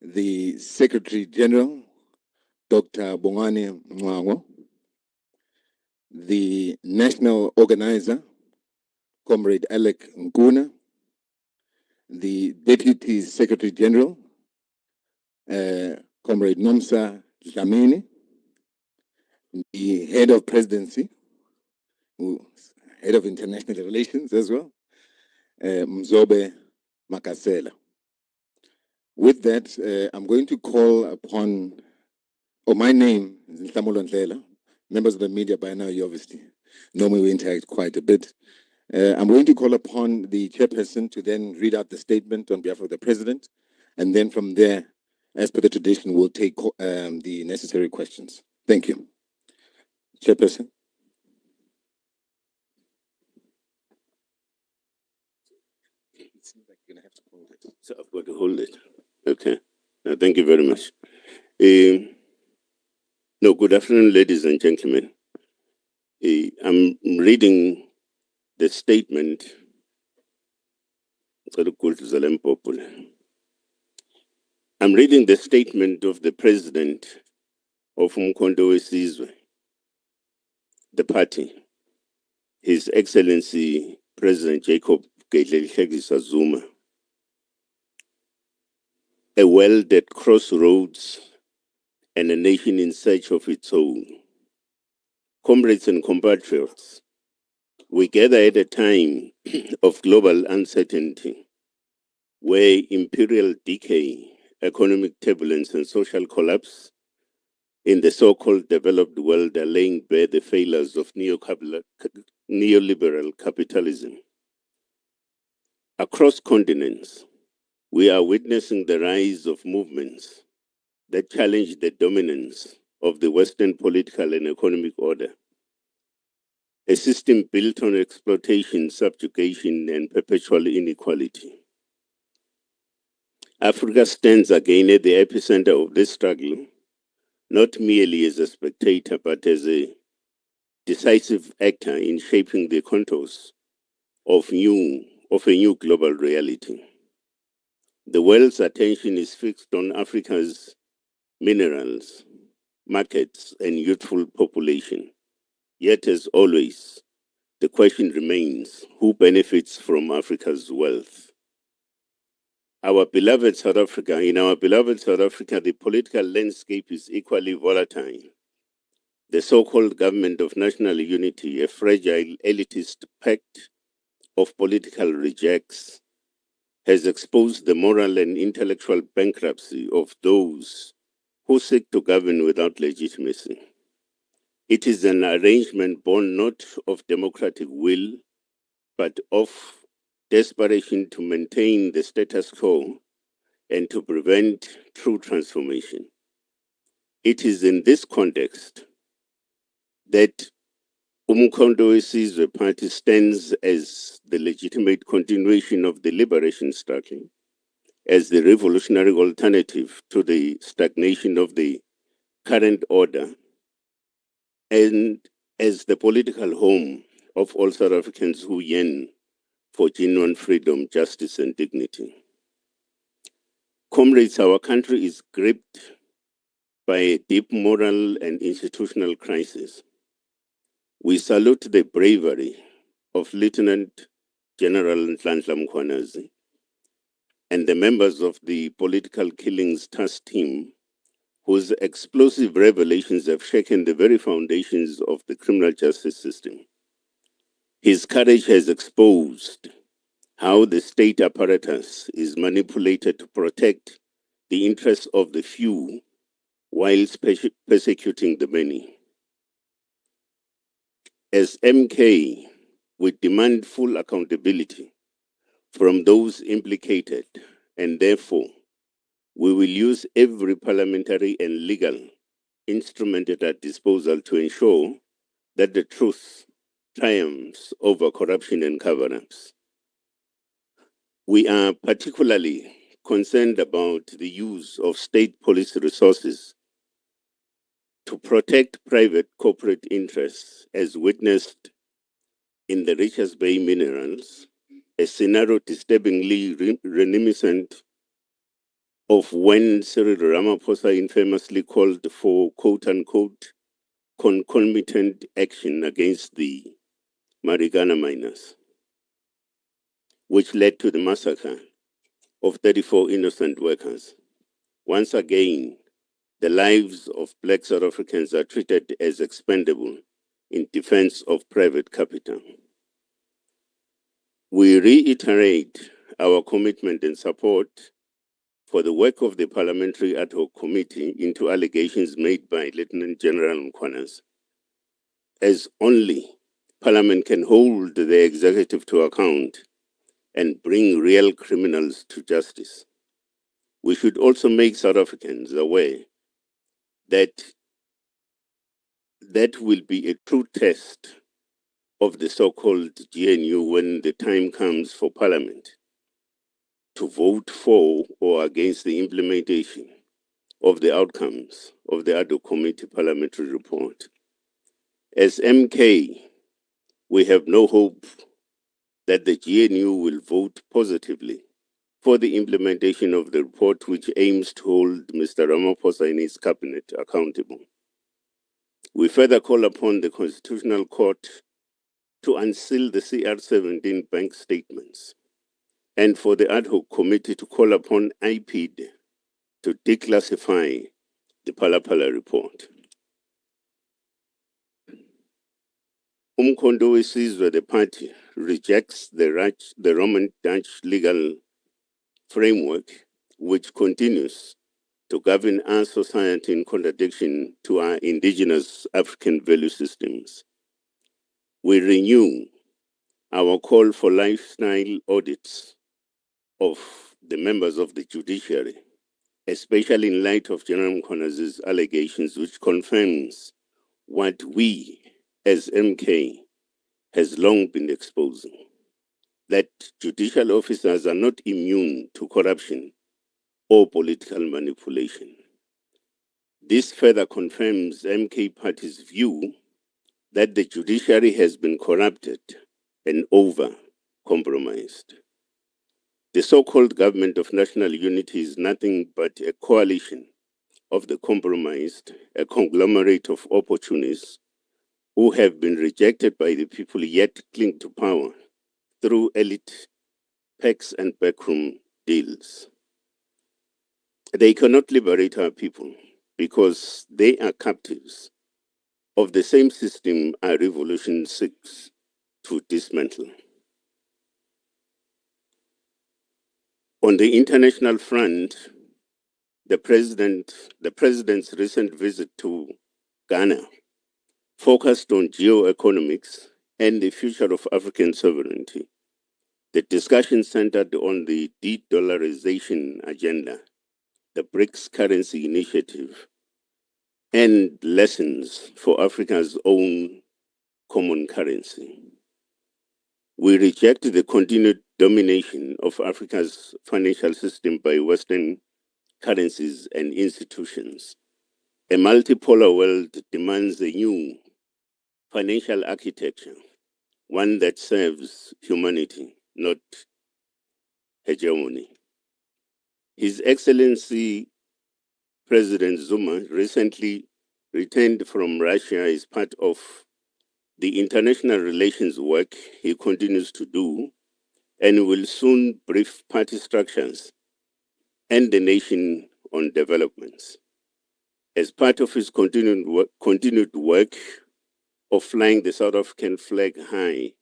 the Secretary General, Dr. Bongani Mwango, the National Organizer, Comrade Alec Nkuna, the Deputy Secretary General, Comrade Nomsa Dlamini, the Head of Presidency, Head of International Relations as well, Mzobe Makasela. With that, I'm going to call upon, my name is Nhlamulo Ndlela. Members of the media by now, you obviously know me, we interact quite a bit. I'm going to call upon the chairperson to then read out the statement on behalf of the president, and then from there, as per the tradition, we'll take the necessary questions. Thank you. Chairperson. It seems like you're going to have to hold it. So I've got to hold it. Okay. Thank you very much. No, good afternoon, ladies and gentlemen. I'm reading the statement. I'm reading the statement of the president of Umkhonto weSizwe, the party, His Excellency President Jacob Gedleyihlekisa Zuma. A world at crossroads and a nation in search of its own. Comrades and compatriots, we gather at a time of global uncertainty, where imperial decay, economic turbulence, and social collapse in the so-called developed world are laying bare the failures of neoliberal capitalism. Across continents, we are witnessing the rise of movements that challenge the dominance of the Western political and economic order, a system built on exploitation, subjugation, and perpetual inequality. Africa stands again at the epicenter of this struggle, not merely as a spectator, but as a decisive actor in shaping the contours of a new global reality. The world's attention is fixed on Africa's minerals, markets, and youthful population. Yet, as always, the question remains, who benefits from Africa's wealth? In our beloved South Africa, the political landscape is equally volatile. The so-called government of national unity, a fragile elitist pact of political rejects, has exposed the moral and intellectual bankruptcy of those who seek to govern without legitimacy. It is an arrangement born not of democratic will, but of desperation to maintain the status quo and to prevent true transformation. It is in this context that Umkhonto weSizwe Party stands as the legitimate continuation of the liberation struggle, as the revolutionary alternative to the stagnation of the current order, and as the political home of all South Africans who yearn for genuine freedom, justice, and dignity. Comrades, our country is gripped by a deep moral and institutional crisis. We salute the bravery of Lieutenant General Nhlanhla Mkhwanazi and the members of the Political Killings Task Team, whose explosive revelations have shaken the very foundations of the criminal justice system. His courage has exposed how the state apparatus is manipulated to protect the interests of the few whilst persecuting the many. As MK, we demand full accountability from those implicated, and therefore, we will use every parliamentary and legal instrument at our disposal to ensure that the truth triumphs over corruption and cover-ups. We are particularly concerned about the use of state police resources to protect private corporate interests, as witnessed in the Richards Bay minerals, a scenario disturbingly reminiscent of when Cyril Ramaphosa infamously called for quote-unquote concomitant action against the Marikana miners, which led to the massacre of 34 innocent workers. Once again, the lives of Black South Africans are treated as expendable in defense of private capital. We reiterate our commitment and support for the work of the Parliamentary Ad Hoc Committee into allegations made by Lieutenant General Mkhwanazi, as only Parliament can hold the executive to account and bring real criminals to justice. We should also make South Africans aware that that will be a true test of the so-called GNU when the time comes for Parliament to vote for or against the implementation of the outcomes of the Ad Hoc Committee Parliamentary Report. As MK, we have no hope that the GNU will vote positively for the implementation of the report, which aims to hold Mr. Ramaphosa and his cabinet accountable. We further call upon the Constitutional Court to unseal the CR17 bank statements and for the Ad Hoc Committee to call upon IPID to declassify the Phala report. Umkhonto weSizwe, the party, rejects the Roman Dutch legal framework which continues to govern our society in contradiction to our indigenous African value systems. We renew our call for lifestyle audits of the members of the judiciary, especially in light of General Mkhwanazi's allegations, which confirms what we as MK has long been exposing, that judicial officers are not immune to corruption or political manipulation. This further confirms MK Party's view that the judiciary has been corrupted and over-compromised. The so-called government of national unity is nothing but a coalition of the compromised, a conglomerate of opportunists who have been rejected by the people yet cling to power through elite pacts and backroom deals. They cannot liberate our people because they are captives of the same system our revolution seeks to dismantle. On the international front, the president's recent visit to Ghana focused on geoeconomics and the future of African sovereignty. The discussion centered on the de-dollarization agenda, the BRICS currency initiative, and lessons for Africa's own common currency. We reject the continued domination of Africa's financial system by Western currencies and institutions. A multipolar world demands a new financial architecture, one that serves humanity, not hegemony. His Excellency President Zuma recently returned from Russia as part of the international relations work he continues to do and will soon brief party structures and the nation on developments. As part of his continued work of flying the South African flag high,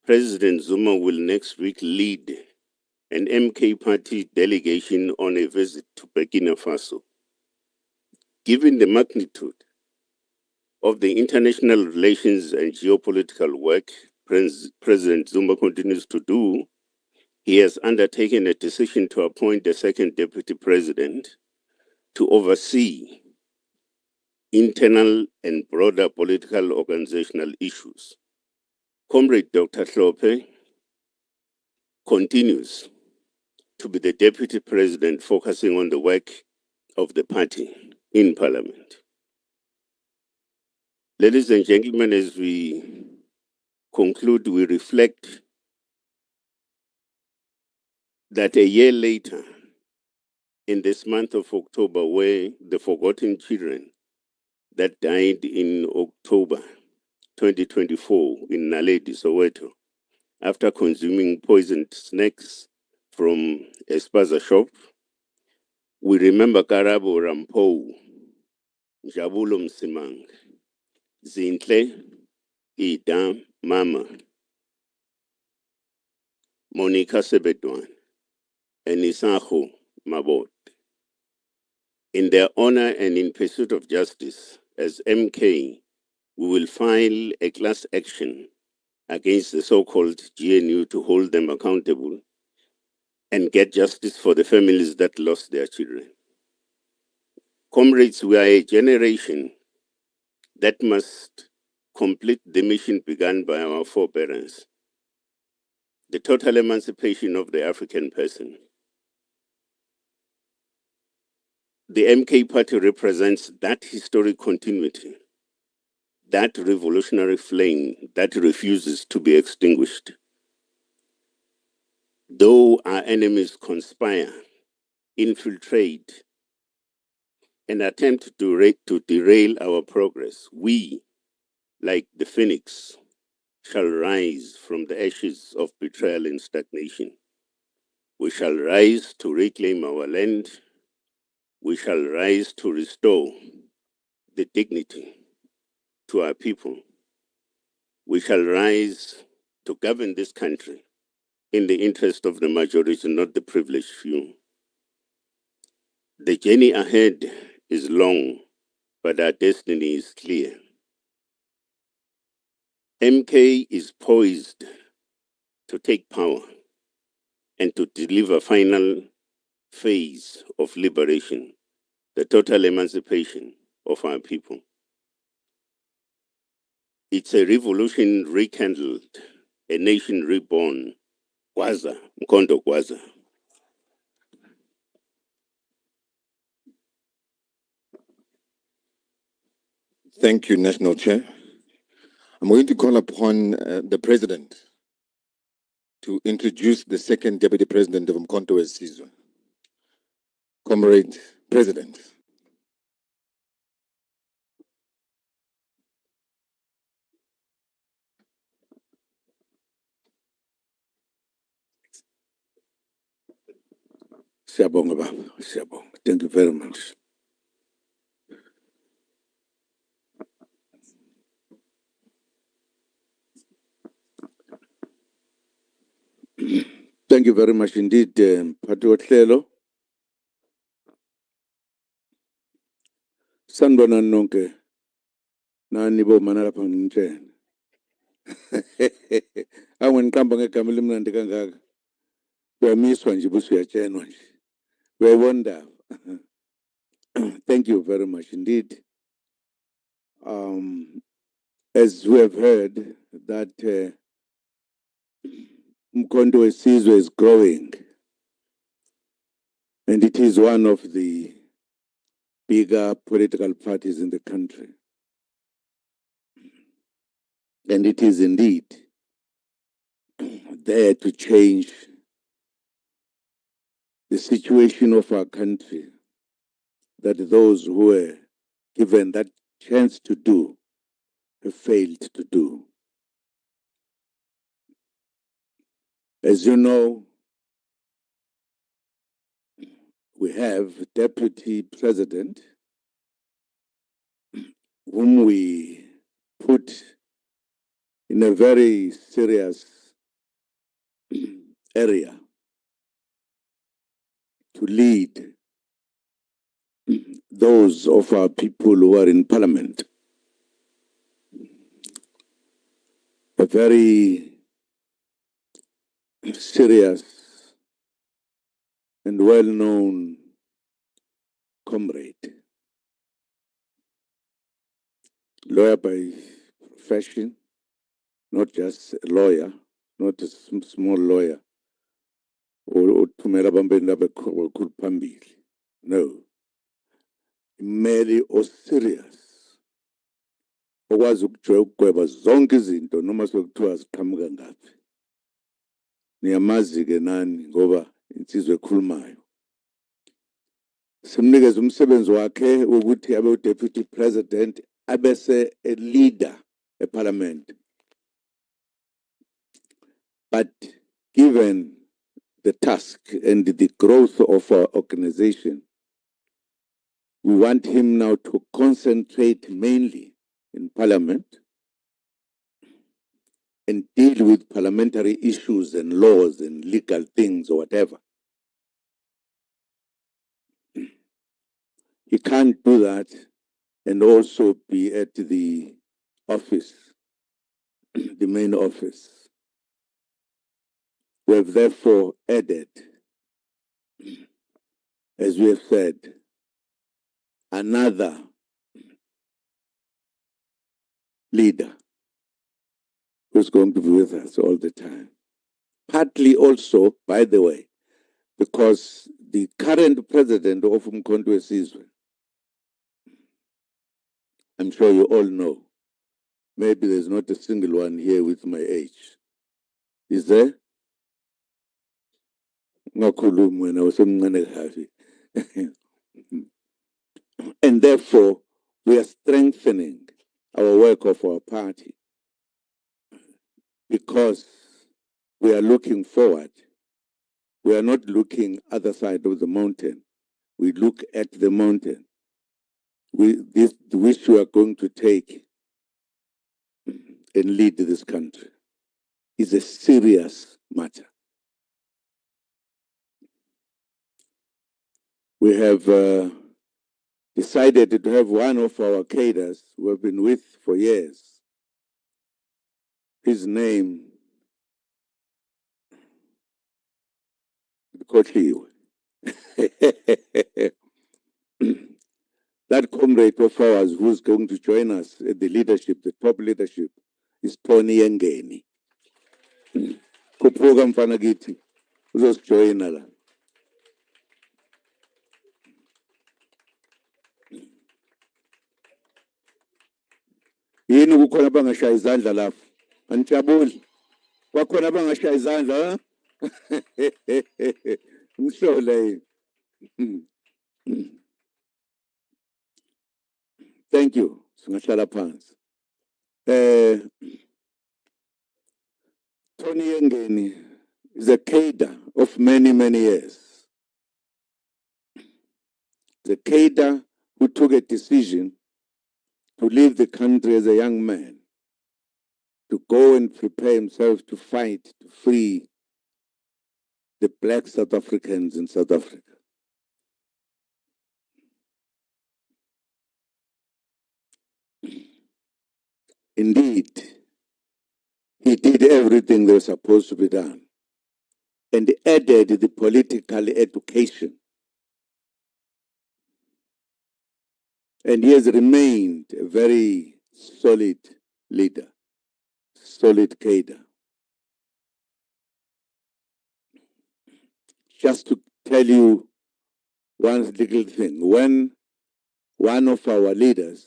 President Zuma will next week lead an MK Party delegation on a visit to Burkina Faso. Given the magnitude of the international relations and geopolitical work President Zuma continues to do, he has undertaken a decision to appoint a second deputy president to oversee internal and broader political organizational issues. Comrade Dr. Hlophe continues to be the deputy president focusing on the work of the party in parliament. Ladies and gentlemen, as we conclude, we reflect that a year later, in this month of October were the forgotten children that died in October 2024 in Naledi, Soweto, after consuming poisoned snakes from a spaza shop. We remember Karabo Rampo, Jabulo Msimang, Zintle, Ida Mama, Monica Sebedwan, and Isaho Mabot. In their honor and in pursuit of justice, as MK, we will file a class action against the so-called GNU to hold them accountable and get justice for the families that lost their children. Comrades, we are a generation that must complete the mission begun by our forebears, the total emancipation of the African person. The MK Party represents that historic continuity, that revolutionary flame that refuses to be extinguished. Though our enemies conspire, infiltrate, and attempt to derail our progress, we, like the phoenix, shall rise from the ashes of betrayal and stagnation. We shall rise to reclaim our land. We shall rise to restore the dignity to our people. We shall rise to govern this country in the interest of the majority, not the privileged few. The journey ahead is long, but our destiny is clear. MK is poised to take power and to deliver final phase of liberation, the total emancipation of our people. It's a revolution rekindled, a nation reborn. Gwaza, Mkondo Gwaza. Thank you, National Chair. I'm going to call upon the President to introduce the second Deputy President of Umkhonto weSizwe. Comrade President. Siyabonga baba, siyabonga. Thank you very much. Thank you very much indeed, Mphathi wohlelo. Sanibona nonke. Nani bomana lapha ngitshela. Awuniqamba ngegama elimnandi kangaka. Uyamiswa nje bese uyatshenwa nje. Uyayibona. Thank you very much indeed. As we have heard that Umkhonto weSizwe is growing, and it is one of the bigger political parties in the country. And it is indeed there to change the situation of our country that those who were given that chance to do have failed to do. As you know, we have a Deputy President whom we put in a very serious area to lead those of our people who are in Parliament. A very serious and well-known comrade, lawyer by profession, not just a lawyer, not a small lawyer, or no, merely or serious. Okwazi ukugweba zonke izinto noma sekuthiwa ziqhamuka ngaphi. Niyamazi ke nani ngoba insizwe ekhulumayo. simnikeza umsebenzi wakhe ukuthi abe deputy president abese a leader parliament. But given the task and the growth of our organization, we want him now to concentrate mainly in parliament and deal with parliamentary issues and laws and legal things or whatever. He can't do that and also be at the office, the main office. We have therefore added, as we have said, another leader who's going to be with us all the time. Partly also, by the way, because the current president of Umkhonto weSizwe, I'm sure you all know, maybe there's not a single one here with my age. Is there? And therefore, we are strengthening our work of our party because we are looking forward. We are not looking other side of the mountain. We look at the mountain. Which we are going to take and lead this country is a serious matter. We have decided to have one of our cadres who have been with for years. His name, Kotliwe. That comrade of ours who's going to join us at the leadership, the top leadership, is Tony Yengeni. Kuprogram Fanagiti, who's join us. Yini kukhona bangashaya izandla lapho anijabuli kwakhona bangashaya izandla mhlole. Thank you singahlala phansi. Tony Yengeni is a cadre of many years. The cadre who took a decision to leave the country as a young man, to go and prepare himself to fight to free the black South Africans in South Africa. Indeed, he did everything that was supposed to be done and added the political education. And he has remained a very solid leader, solid cadre. Just to tell you one little thing, when one of our leaders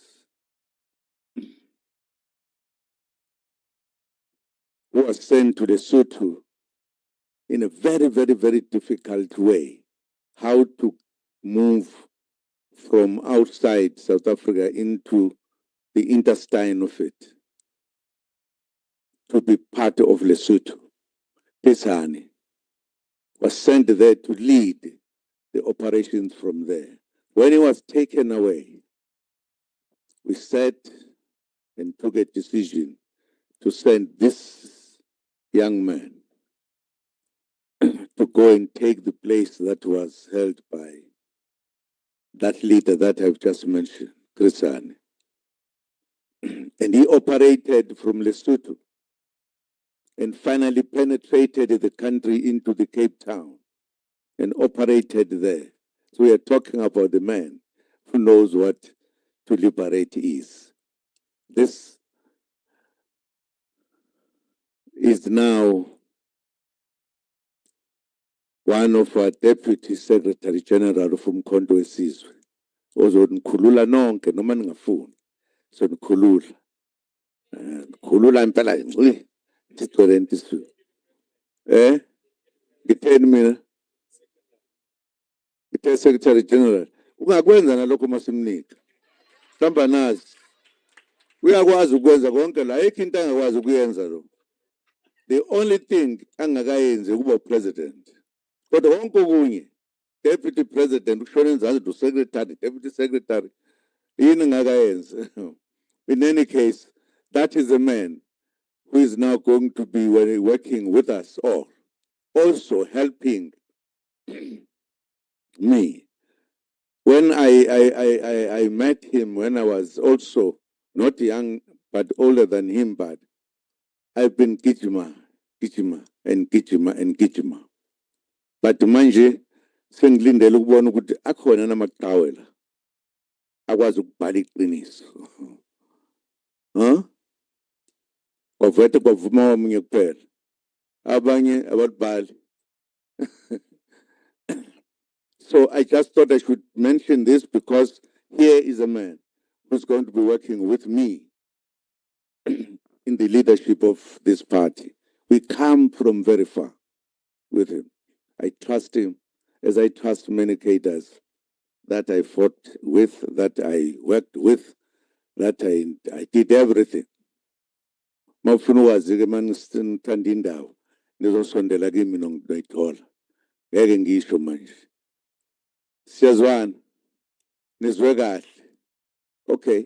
who was sent to Lesotho in a very difficult way, how to move from outside South Africa into the intestine of it, to be part of Lesotho. Pisani was sent there to lead the operations from there. When he was taken away, we sat and took a decision to send this young man to go and take the place that was held by that leader that I've just mentioned, Chris Hani. And he operated from Lesotho and finally penetrated the country into the Cape Town and operated there. So we are talking about the man who knows what to liberate is. This is now one of our Deputy Secretary General of Umkhonto weSizwe. Ozonikhulula nonke noma ningafuni. So nikhulula. Khulula impela ngci. Ngicela intiswe. Ngitheni mina? Ngithe Secretary General. ungakwenza nalokho masimnika hlamba nazi uyakwazi ukwenza konke la ayikho into angakwazi ukuyenza lo the only thing angakayenzi ukuba president kodwa konke okunye deputy president ushona enzansi do secretary deputy secretary yini ngakayenza in any case that is a man who is now going to be working with us all also helping me. When I met him when I was also not young but older than him, but I've been Gijima, and Gijima. But manje sengilindele ukubona ukuthi akhona namaqhawela akwazi ukubhala iqiniso. Kwavete kwavuma omunye kuphela. Abanye abalibhali. So I just thought I should mention this because here is a man who's going to be working with me in the leadership of this party. We come from very far with him. I trust him as I trust many cadres that I fought with, that I worked with, that I did everything. Mafuna wazi-ke manithanda indawo nizosondela kimi noyithola. Ngeke ngisho manje. Siyazwana. Nizwe kahle. Okay.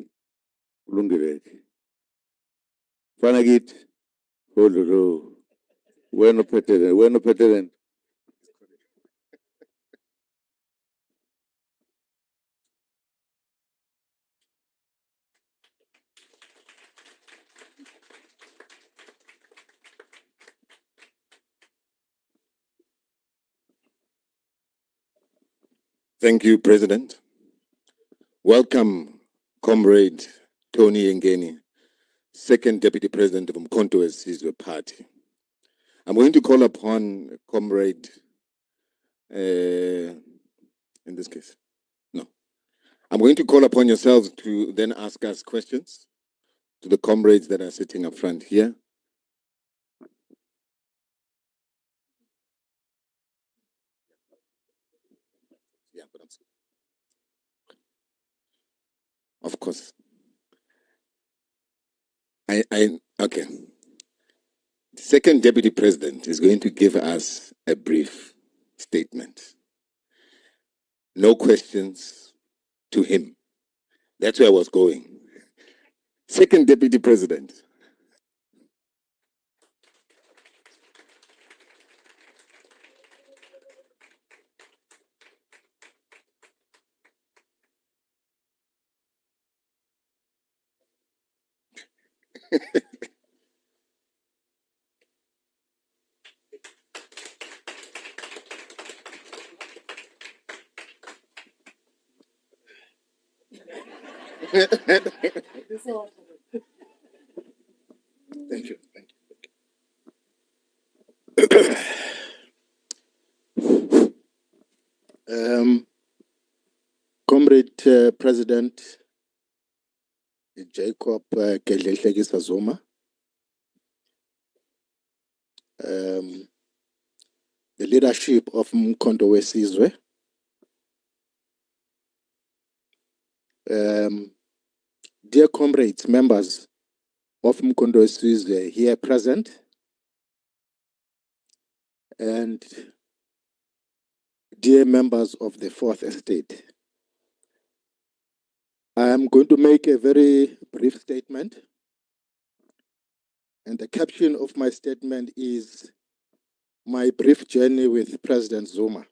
Kulungile-ke. Fana kithi. Hodlo. Wena uphethe lento. Thank you, President. Welcome, Comrade Tony Ngeni, Second Deputy President of Umkhonto weSizwe Party. I'm going to call upon Comrade, in this case, no. I'm going to call upon yourselves to then ask us questions to the comrades that are sitting up front here. Yeah, but of course. Okay. The Second Deputy President is going to give us a brief statement. No questions to him. That's where I was going. Second Deputy President. Thank you. Comrade President Jacob Gedleyihlekisa Zuma, the leadership of Umkhonto weSizwe, dear comrades, members of Umkhonto weSizwe here present, and dear members of the Fourth Estate. I am going to make a very brief statement, and the caption of my statement is my brief journey with President Zuma.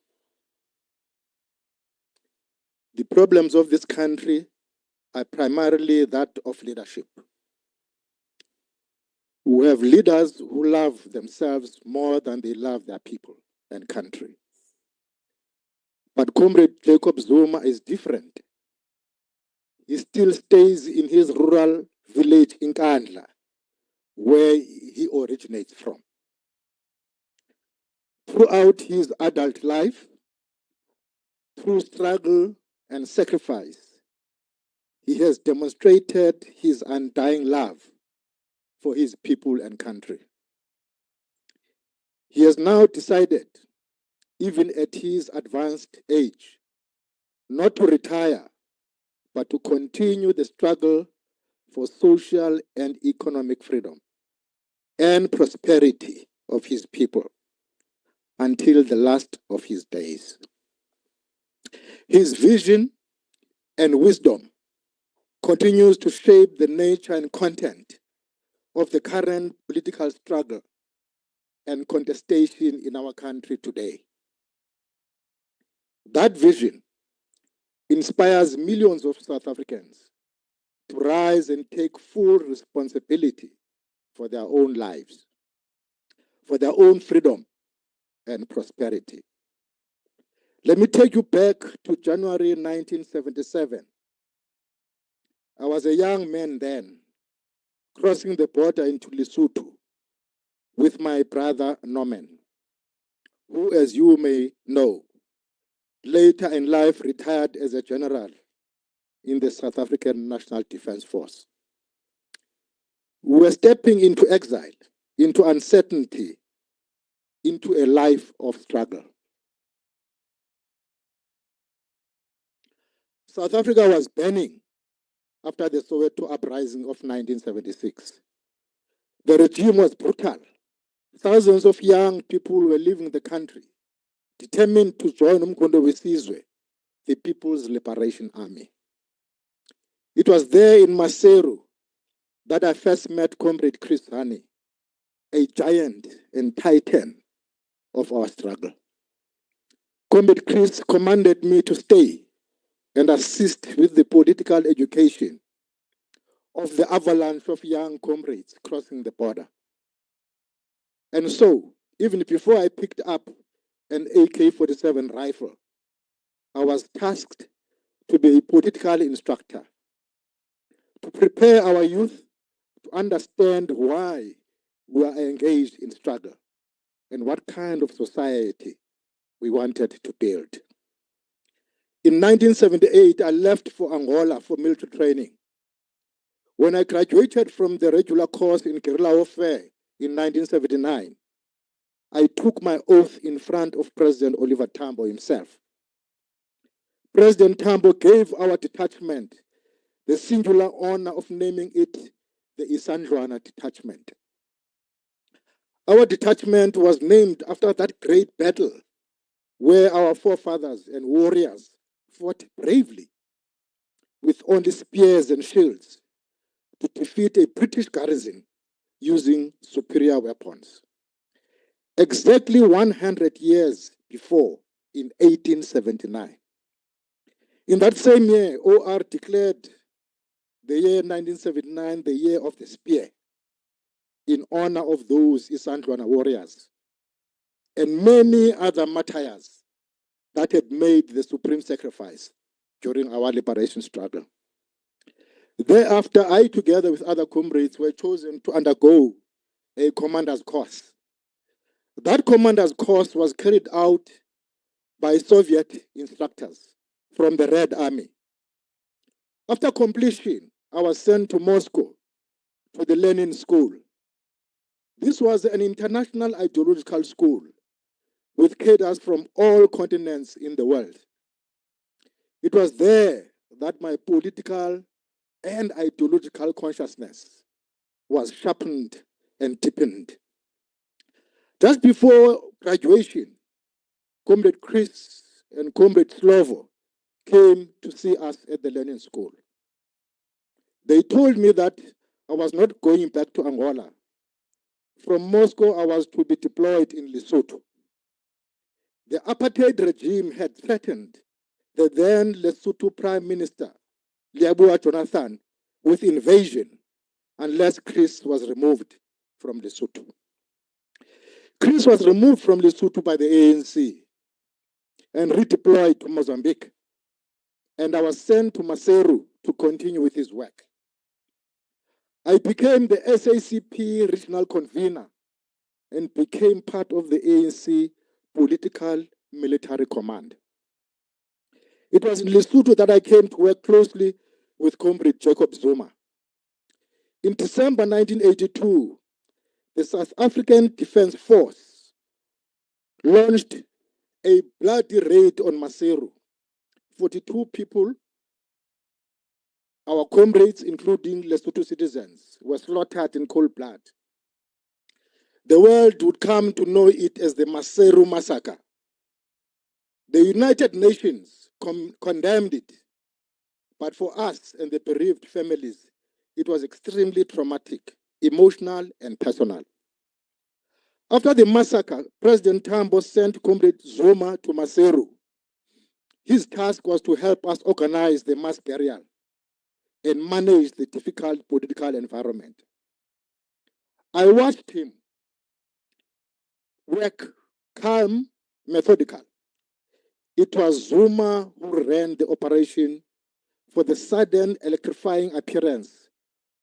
The problems of this country are primarily that of leadership. We have leaders who love themselves more than they love their people and country. But Comrade Jacob Zuma is different. He still stays in his rural village in Kandla, where he originates from. Throughout his adult life, through struggle and sacrifice, he has demonstrated his undying love for his people and country. He has now decided, even at his advanced age, not to retire, but to continue the struggle for social and economic freedom and prosperity of his people until the last of his days. His vision and wisdom continues to shape the nature and content of the current political struggle and contestation in our country today. That vision inspires millions of South Africans to rise and take full responsibility for their own lives, for their own freedom and prosperity. Let me take you back to January 1977. I was a young man then, crossing the border into Lesotho with my brother Norman, who, as you may know, later in life retired as a general in the South African National Defence Force. We were stepping into exile, into uncertainty, into a life of struggle. South Africa was burning after the Soweto uprising of 1976. The regime was brutal. Thousands of young people were leaving the country, determined to join Umkhonto weSizwe, the People's Liberation Army. It was there in Maseru that I first met Comrade Chris Hani, a giant and titan of our struggle. Comrade Chris commanded me to stay and assist with the political education of the avalanche of young comrades crossing the border. And so, even before I picked up an AK-47 rifle, I was tasked to be a political instructor, to prepare our youth to understand why we are engaged in struggle and what kind of society we wanted to build. In 1978, I left for Angola for military training. When I graduated from the regular course in guerrilla warfare in 1979, I took my oath in front of President Oliver Tambo himself. President Tambo gave our detachment the singular honor of naming it the Isandlwana Detachment. Our detachment was named after that great battle where our forefathers and warriors fought bravely with only spears and shields to defeat a British garrison using superior weapons. Exactly 100 years before, in 1879. In that same year, OR declared the year 1979 the year of the spear in honor of those Isandlwana warriors and many other martyrs that had made the supreme sacrifice during our liberation struggle. Thereafter, I, together with other comrades, were chosen to undergo a commander's course. That commander's course was carried out by Soviet instructors from the Red Army. After completion, I was sent to Moscow to the Lenin School. This was an international ideological school with cadres from all continents in the world. It was there that my political and ideological consciousness was sharpened and deepened. Just before graduation, Comrade Chris and Comrade Slovo came to see us at the Lenin School. They told me that I was not going back to Angola. From Moscow, I was to be deployed in Lesotho. The apartheid regime had threatened the then Lesotho Prime Minister, Liaboa Jonathan, with invasion unless Chris was removed from Lesotho. Chris was removed from Lesotho by the ANC and redeployed to Mozambique. And I was sent to Maseru to continue with his work. I became the SACP regional convener and became part of the ANC political military command. It was in Lesotho that I came to work closely with Comrade Jacob Zuma. In December 1982, the South African Defence Force launched a bloody raid on Maseru, 42 people, our comrades, including Lesotho citizens, were slaughtered in cold blood. The world would come to know it as the Maseru massacre. The United Nations condemned it, but for us and the bereaved families, it was extremely traumatic, emotional, and personal. After the massacre, President Tambo sent Comrade Zuma to Maseru. His task was to help us organize the mass burial and manage the difficult political environment. I watched him work calm, methodical. It was Zuma who ran the operation for the sudden electrifying appearance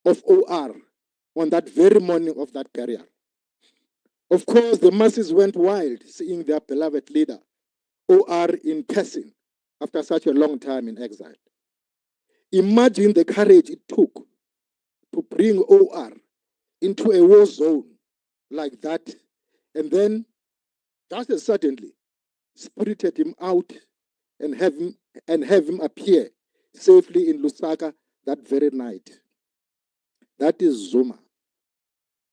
of OR on that very morning of that burial. Of course, the masses went wild seeing their beloved leader, OR, in person after such a long time in exile. Imagine the courage it took to bring OR into a war zone like that, and then just as suddenly spirited him out and have him appear safely in Lusaka that very night. That is Zuma.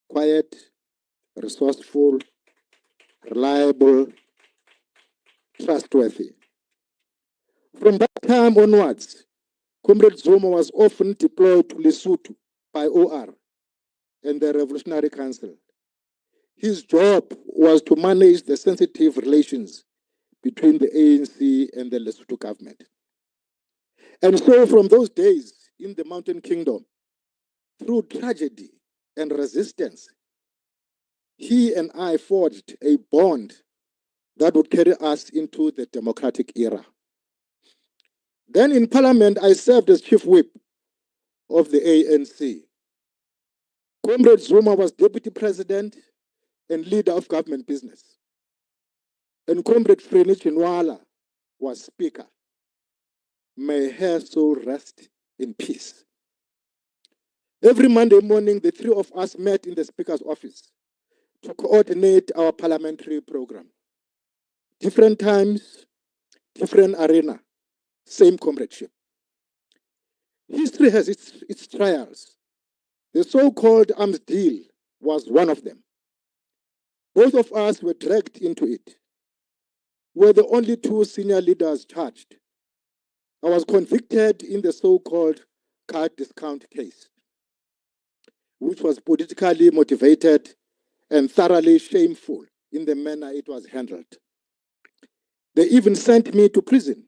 Quiet, resourceful, reliable, trustworthy. From that time onwards, Comrade Zuma was often deployed to Lesotho by OR and the Revolutionary Council. His job was to manage the sensitive relations between the ANC and the Lesotho government. And so from those days in the Mountain Kingdom, through tragedy and resistance, he and I forged a bond that would carry us into the democratic era. Then in Parliament, I served as chief whip of the ANC. Comrade Zuma was deputy president and leader of government business. And Comrade Frene Chinwala was speaker. May her soul rest in peace. Every Monday morning, the three of us met in the speaker's office to coordinate our parliamentary program. Different times, different arena, same comradeship. History has its trials. The so-called arms deal was one of them. Both of us were dragged into it. We're the only two senior leaders charged. I was convicted in the so-called card discount case, which was politically motivated and thoroughly shameful in the manner it was handled. They even sent me to prison.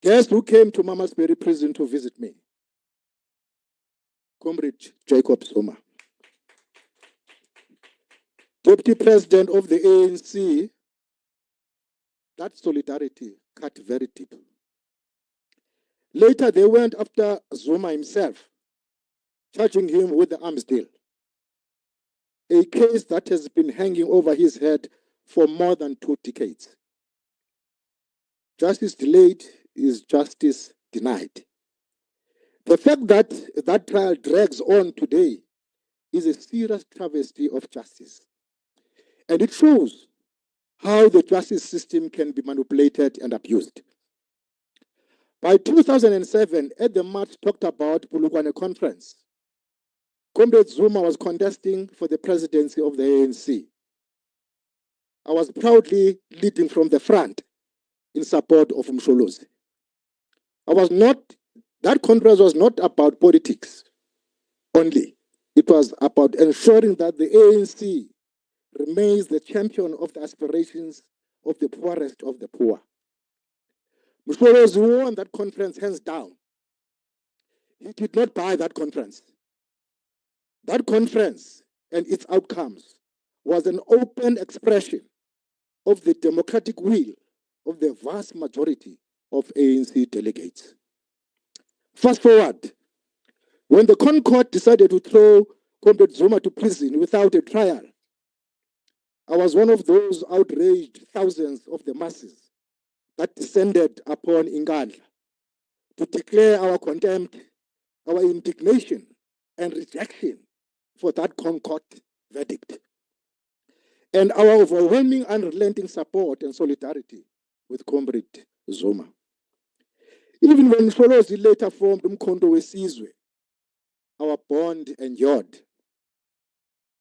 Guess who came to Mamasbury prison to visit me? Comrade Jacob Zuma, Deputy President of the ANC. That solidarity cut very deep. Later, they went after Zuma himself, charging him with the arms deal, a case that has been hanging over his head for more than 2 decades. Justice delayed is justice denied. The fact that that trial drags on today is a serious travesty of justice. And it shows how the justice system can be manipulated and abused. By 2007, at the much talked about Polokwane conference, Comrade Zuma was contesting for the presidency of the ANC. I was proudly leading from the front in support of Msholozi. That conference was not about politics only. It was about ensuring that the ANC remains the champion of the aspirations of the poorest of the poor. Msholozi won that conference hands down. He did not buy that conference. That conference and its outcomes was an open expression of the democratic will of the vast majority of ANC delegates. Fast forward, when the Concord decided to throw Comrade Zuma to prison without a trial, I was one of those outraged thousands of the masses that descended upon Ingandla to declare our contempt, our indignation, and rejection for that Concord verdict, and our overwhelming unrelenting support and solidarity with Comrade Zuma. Even when Msholozi later formed Umkhonto Wesizwe, our bond endured.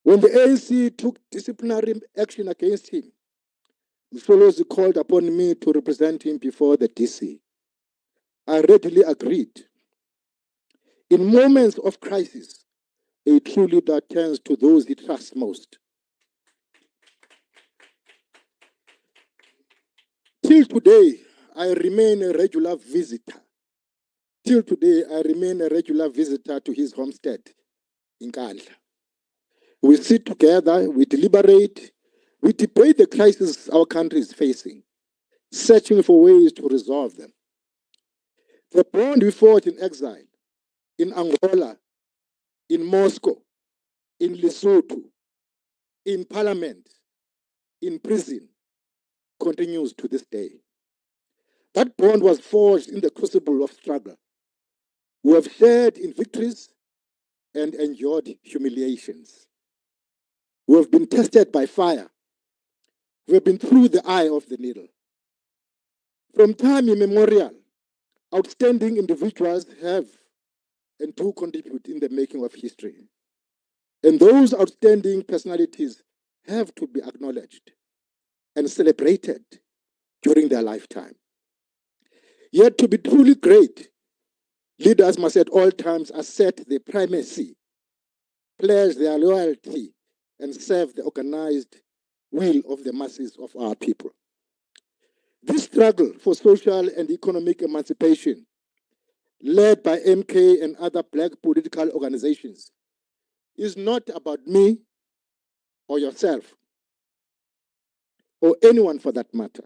When the ANC took disciplinary action against him, Msholozi called upon me to represent him before the DC. I readily agreed. In moments of crisis, a true leader turns to those he trusts most. Till today, I remain a regular visitor. Till today, I remain a regular visitor to his homestead in Nkandla. We sit together, we deliberate, we debate the crises our country is facing, searching for ways to resolve them. The bond we fought in exile, in Angola, in Moscow, in Lesotho, in parliament, in prison, continues to this day. That bond was forged in the crucible of struggle. We have shared in victories and endured humiliations. We have been tested by fire. We have been through the eye of the needle. From time immemorial, outstanding individuals have and do contribute in the making of history. And those outstanding personalities have to be acknowledged and celebrated during their lifetime. Yet to be truly great, leaders must at all times assert their primacy, pledge their loyalty, and serve the organized will of the masses of our people. This struggle for social and economic emancipation, led by MK and other Black political organizations, is not about me or yourself, or anyone for that matter.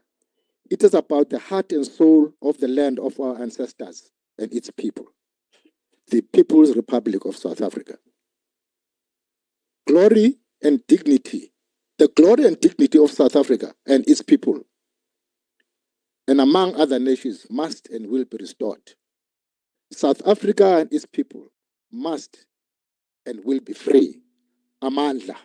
It is about the heart and soul of the land of our ancestors and its people, the People's Republic of South Africa. Glory and dignity, the glory and dignity of South Africa and its people, and among other nations, must and will be restored. South Africa and its people must and will be free. Amandla.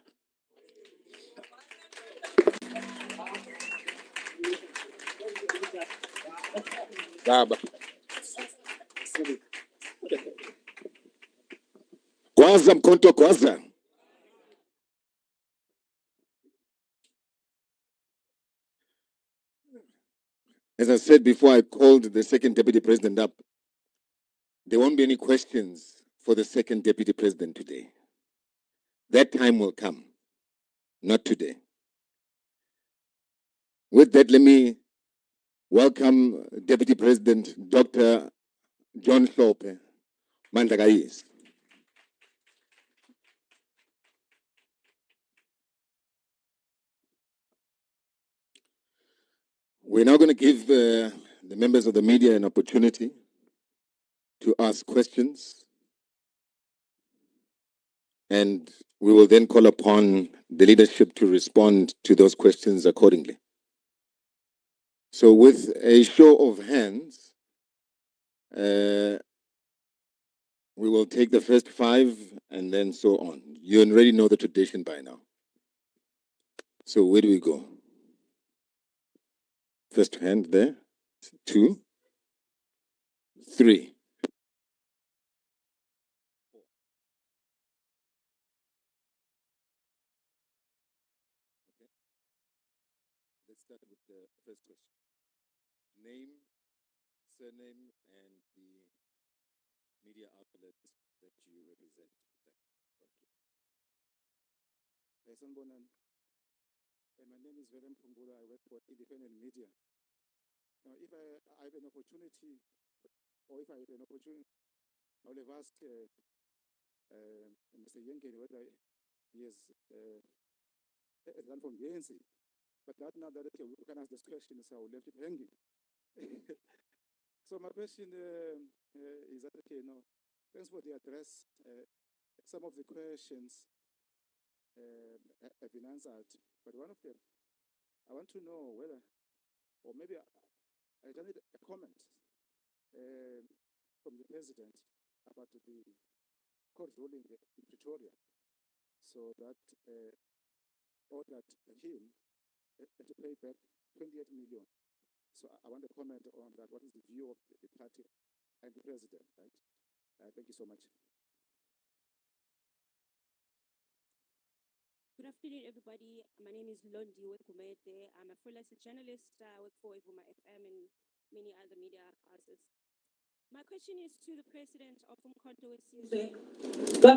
Baba. Gwaza Mkhonto Gwaza. As I said before, I called the second deputy president up. There won't be any questions for the second deputy president today. That time will come, not today. With that, let me welcome Deputy President Dr. John Hlophe Mandlakazi. We're now going to give the members of the media an opportunity to ask questions, and we will then call upon the leadership to respond to those questions accordingly. So with a show of hands, we will take the first 5 and then so on. You already know the tradition by now. So where do we go? First hand there, 2, 3. Let's start with the first question. Name, surname, and the media outlet that you represent. My name is Willem Pungula. I work for Independent Media. Now, if I have an opportunity, or if I had an opportunity, I would have asked Mr. Yengen whether he has run from the ANC. But that now that we can ask this question, so I left it hanging. So my question is that, okay, no, thanks for the address. Some of the questions have been answered, but one of them, I want to know whether, or maybe I don't need a comment from the president about the court ruling in Pretoria, so that ordered him to pay back 28 million. So I want to comment on that. What is the view of the party and the president, right? Thank you so much. Good afternoon, everybody. My name is Londi Wekumete. I'm a freelance journalist. I work for Ivuma FM and many other media houses. My question is to the president of Umkhonto weSizwe.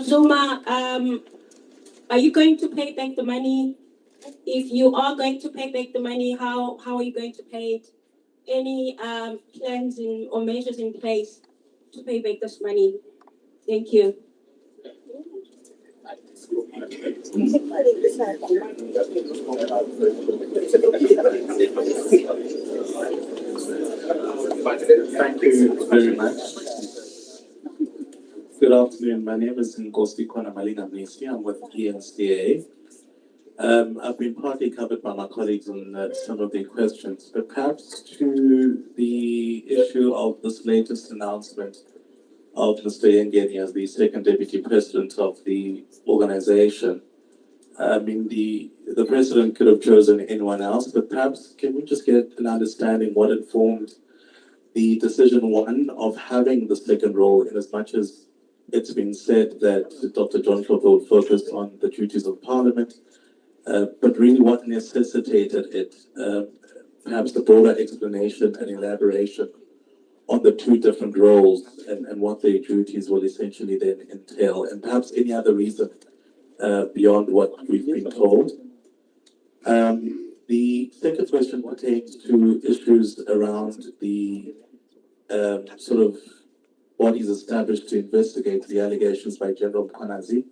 Zuma, are you going to pay back the money? If you are going to pay back the money, how are you going to pay it? Any plans or measures in place to pay back this money? Thank you. Thank you very much. Good afternoon. My name is Nkosi Malina Mnisi. I'm with ENCA. I've been partly covered by my colleagues on some of the questions, but perhaps to the issue of this latest announcement of Mr. Yengeni as the second deputy president of the organization. I mean, the president could have chosen anyone else, but perhaps can we just get an understanding what informed the decision, one, of having the second role, in as much as it's been said that Dr. John Klopper will focus on the duties of Parliament, but really what necessitated it, perhaps the broader explanation and elaboration on the two different roles and what their duties will essentially then entail, and perhaps any other reason beyond what we've been told. The second question pertains to issues around the sort of bodies established to investigate the allegations by General Mkhwanazi.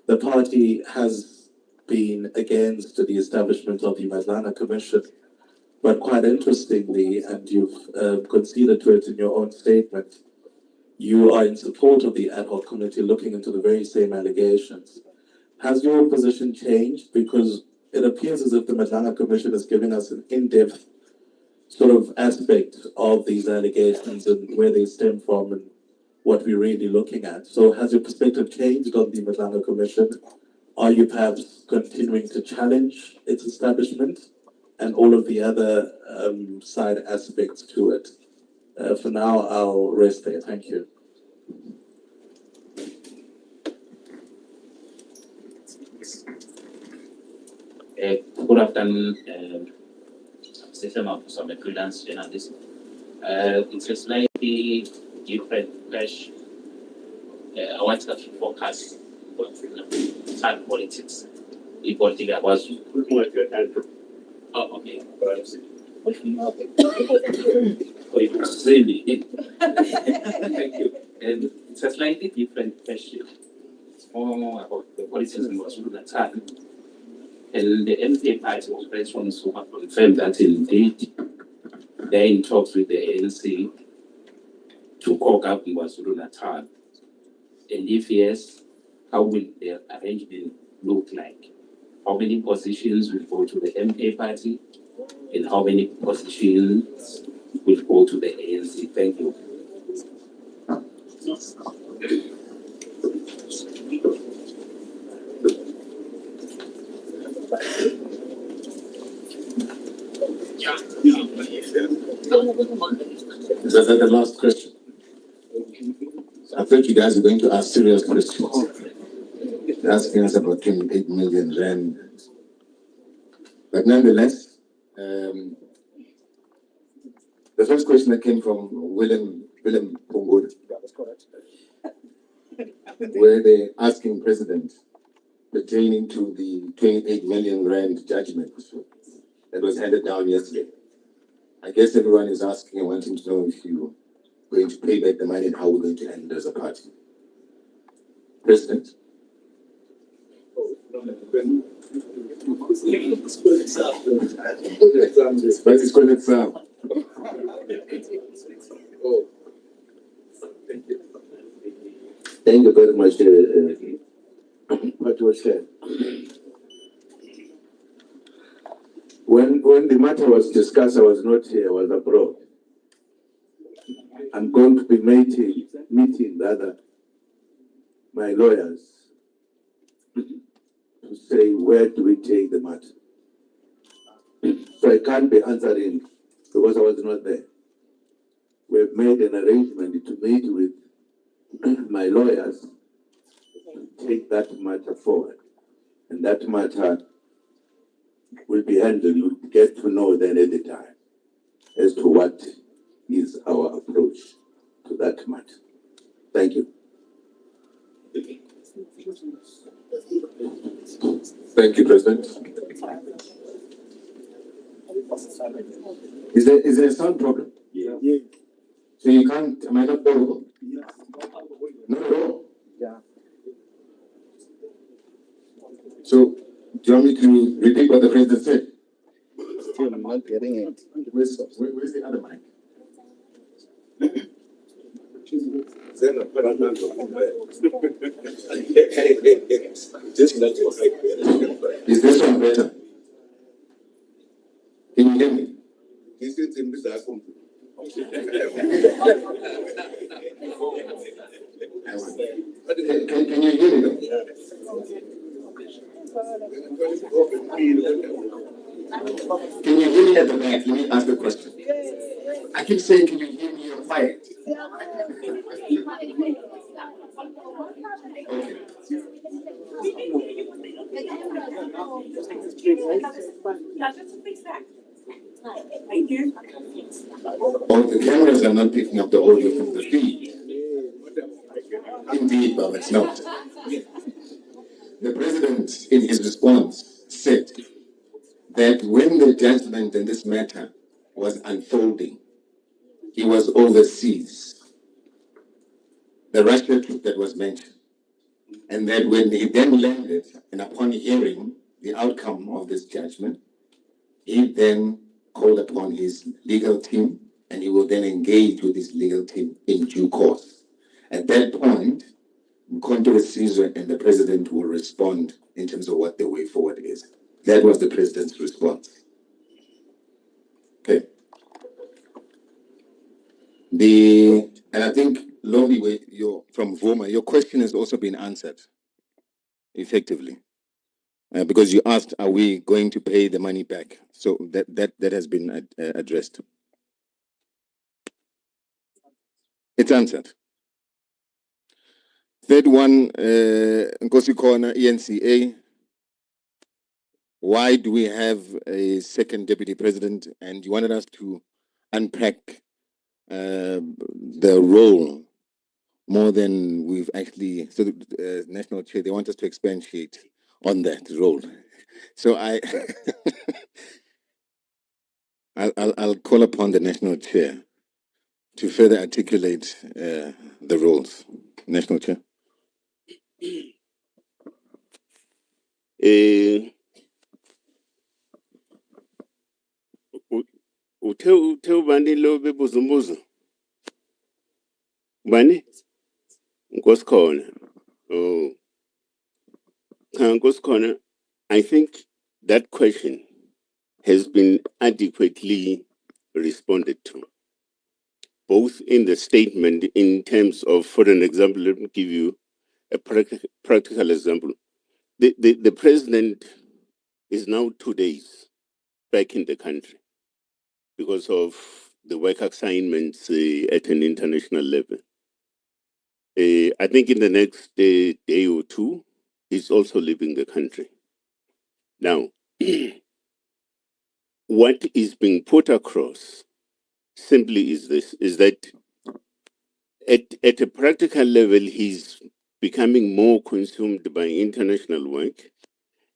The party has been against the establishment of the Madlana Commission, but quite interestingly, and you've conceded to it in your own statement, you are in support of the ad hoc committee looking into the very same allegations. Has your position changed? Because it appears as if the Madlana Commission is giving us an in-depth sort of aspect of these allegations and where they stem from and what we're really looking at. So has your perspective changed on the Madlana Commission? Are you perhaps continuing to challenge its establishment and all of the other side aspects to it? For now, I'll rest there. Thank you. Good afternoon. I'm a freelance journalist. It's a slightly different question. I want to focus on politics. The politics was. Oh, okay. Really. Thank you. And it's a slightly different question. It's more about the politics in KwaZulu-Natal. And the MPA party was press from Super confirmed that indeed they're in talks with the ANC to cock up in KwaZulu-Natal. And if yes, how will the arrangement look like? How many positions will go to the MPA party? And how many positions will go to the ANC? Thank you. Is that the last question? I thought you guys were going to ask serious questions. You're asking us about 28 million rand. But nonetheless, the first question that came from Willem Pongod, where they're asking President pertaining to the 28 million rand judgment that was handed down yesterday. I guess everyone is asking and wanting to know if you're going to pay back the money and how we're going to end as a party. President? Thank you very much, what was said. When the matter was discussed, I was not here, I was abroad. I'm going to be meeting my lawyers to say where do we take the matter. So I can't be answering because I was not there. we've made an arrangement to meet with my lawyers to take that matter forward. And that matter will be handled. You'll get to know then at the time as to what is our approach to that matter. Thank you. Thank you, President. Is there a sound problem? Yeah. So you can't, am I not audible? Not at all? Yeah. So, do you want me to repeat what the President said? Still not getting it. Where's the other mic? Is this one better? Can you hear me? Can you hear me though? Can you hear me at the back? Let me ask a question. I keep saying, can you hear me? You're quiet. Okay. Oh, the cameras are not picking up the audio from the feed. Indeed, but it's not. The President, in his response, said that when the judgment in this matter was unfolding, he was overseas. The Russia trip that was mentioned. And that when he then landed, and upon hearing the outcome of this judgment, he then called upon his legal team, and he will then engage with his legal team in due course. At that point, Mkhonto Wesizwe and the President will respond in terms of what the way forward is. That was the President's response. Okay. And I think, Lobby, you're from Voma, your question has also been answered effectively. Because you asked, are we going to pay the money back? So that has been addressed. It's answered. Third one, Nkosi Corner, ENCA. Why do we have a second deputy president? And you wanted us to unpack the role more than we've actually, so the national chair, they want us to expatiate on that role. So I'll call upon the national chair to further articulate the roles. National chair. Uthe bani lo bebuzumbuzo bani Nkosikhona. Oh, Nkosikhona, I think that question has been adequately responded to, both in the statement in terms of, for an example, let me give you a practical example. The President is now 2 days back in the country because of the work assignments at an international level. I think in the next day or two, he's also leaving the country. Now, what is being put across simply is this, is that at a practical level, he's becoming more consumed by international work,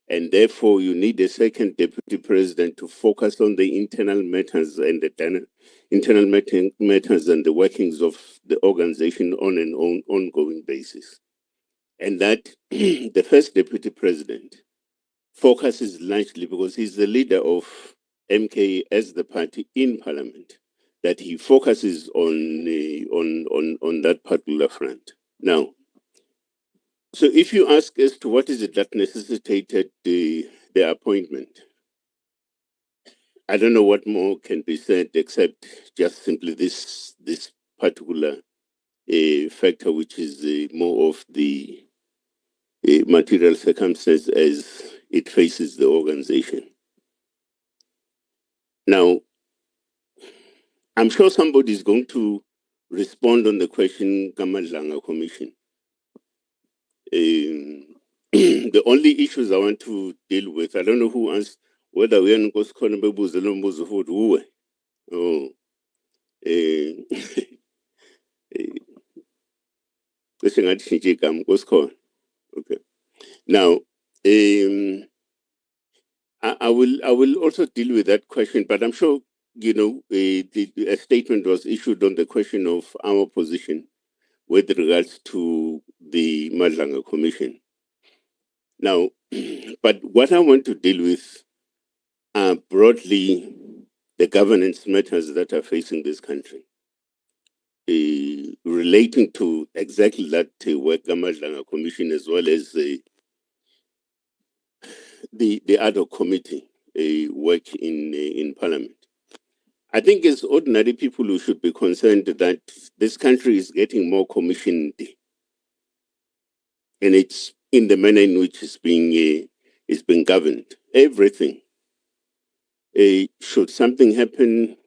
and therefore you need a second deputy president to focus on the internal matters and the internal matters and the workings of the organization on an ongoing basis. And that the first deputy president focuses largely, because he's the leader of MK as the party in parliament, that he focuses on that particular front. Now, so if you ask as to what is it that necessitated the appointment, I don't know what more can be said except just simply this particular factor, which is more of the material circumstance as it faces the organization. Now, I'm sure somebody is going to respond on the question Kamadlanga Commission. The only issues I want to deal with, I don't know who asked whether we are going to Oh, okay. Now, I will also deal with that question, but I'm sure a statement was issued on the question of our position with regards to the Madlanga Commission. Now, but what I want to deal with are broadly the governance matters that are facing this country, relating to exactly that work Madlanga Commission as well as the other committee work in Parliament. I think as ordinary people, we should be concerned that this country is getting more commissioned, and it's in the manner in which it's being governed. Everything. Should something happen,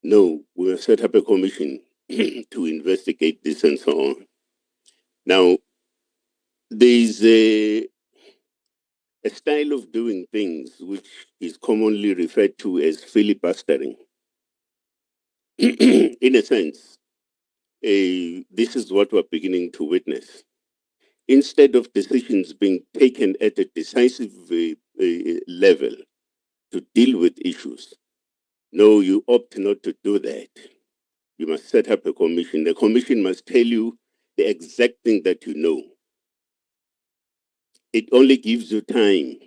no, we'll set up a commission to investigate this and so on. Now, there's a style of doing things which is commonly referred to as filibustering. In a sense, this is what we're beginning to witness. Instead of decisions being taken at a decisive level to deal with issues, no, you opt not to do that. You must set up a commission. The commission must tell you the exact thing that you know. It only gives you time,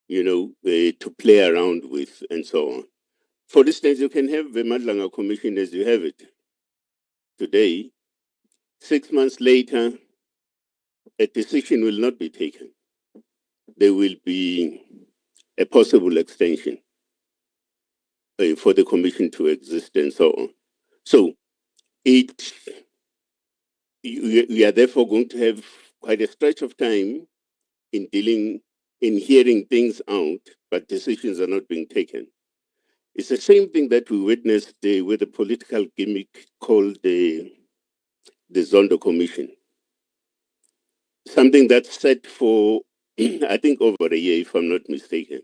to play around with and so on. For instance, you can have the Madlanga Commission as you have it today. 6 months later, a decision will not be taken. There will be a possible extension for the commission to exist and so on. So we are therefore going to have quite a stretch of time in hearing things out, but decisions are not being taken. It's the same thing that we witnessed with the political gimmick called the Zondo Commission. Something that's set for, I think, over a year, if I'm not mistaken.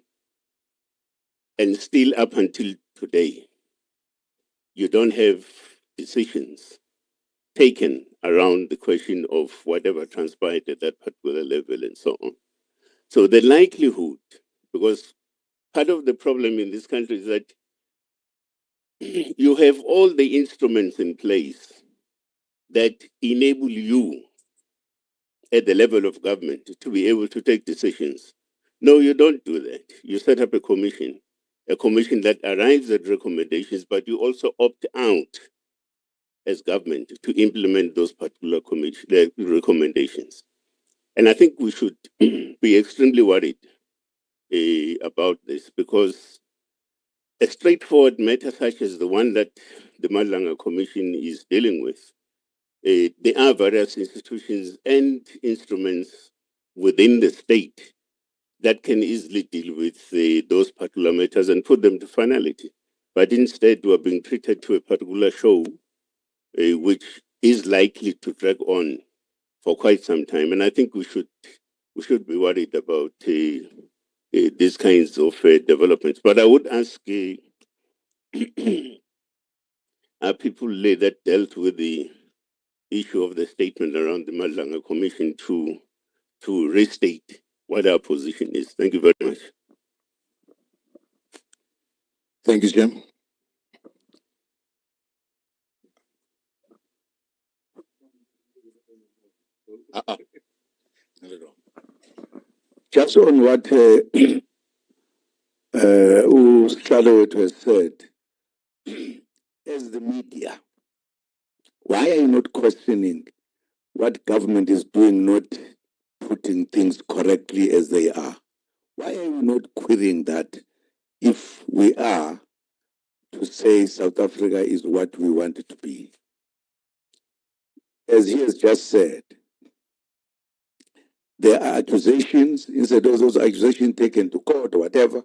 And still up until today, you don't have decisions taken around the question of whatever transpired at that particular level and so on. So the likelihood, because part of the problem in this country is that you have all the instruments in place that enable you at the level of government to be able to take decisions. No, you don't do that. You set up a commission that arrives at recommendations, but you also opt out as government to implement those particular recommendations. And I think we should be extremely worried about this, because a straightforward matter such as the one that the Madlanga Commission is dealing with, there are various institutions and instruments within the state that can easily deal with those particular matters and put them to finality. But instead, we are being treated to a particular show which is likely to drag on for quite some time. And I think we should be worried about these kinds of developments. But I would ask people that dealt with the issue of the statement around the Madlanga Commission to restate what our position is. Thank you very much. Thank you, Jim. Not at all. Just on what Shalowet has said, as the media, why are you not questioning what government is doing, not putting things correctly as they are? Why are you not querying that if we are to say South Africa is what we want it to be? As he has just said, there are accusations, instead of those accusations taken to court or whatever,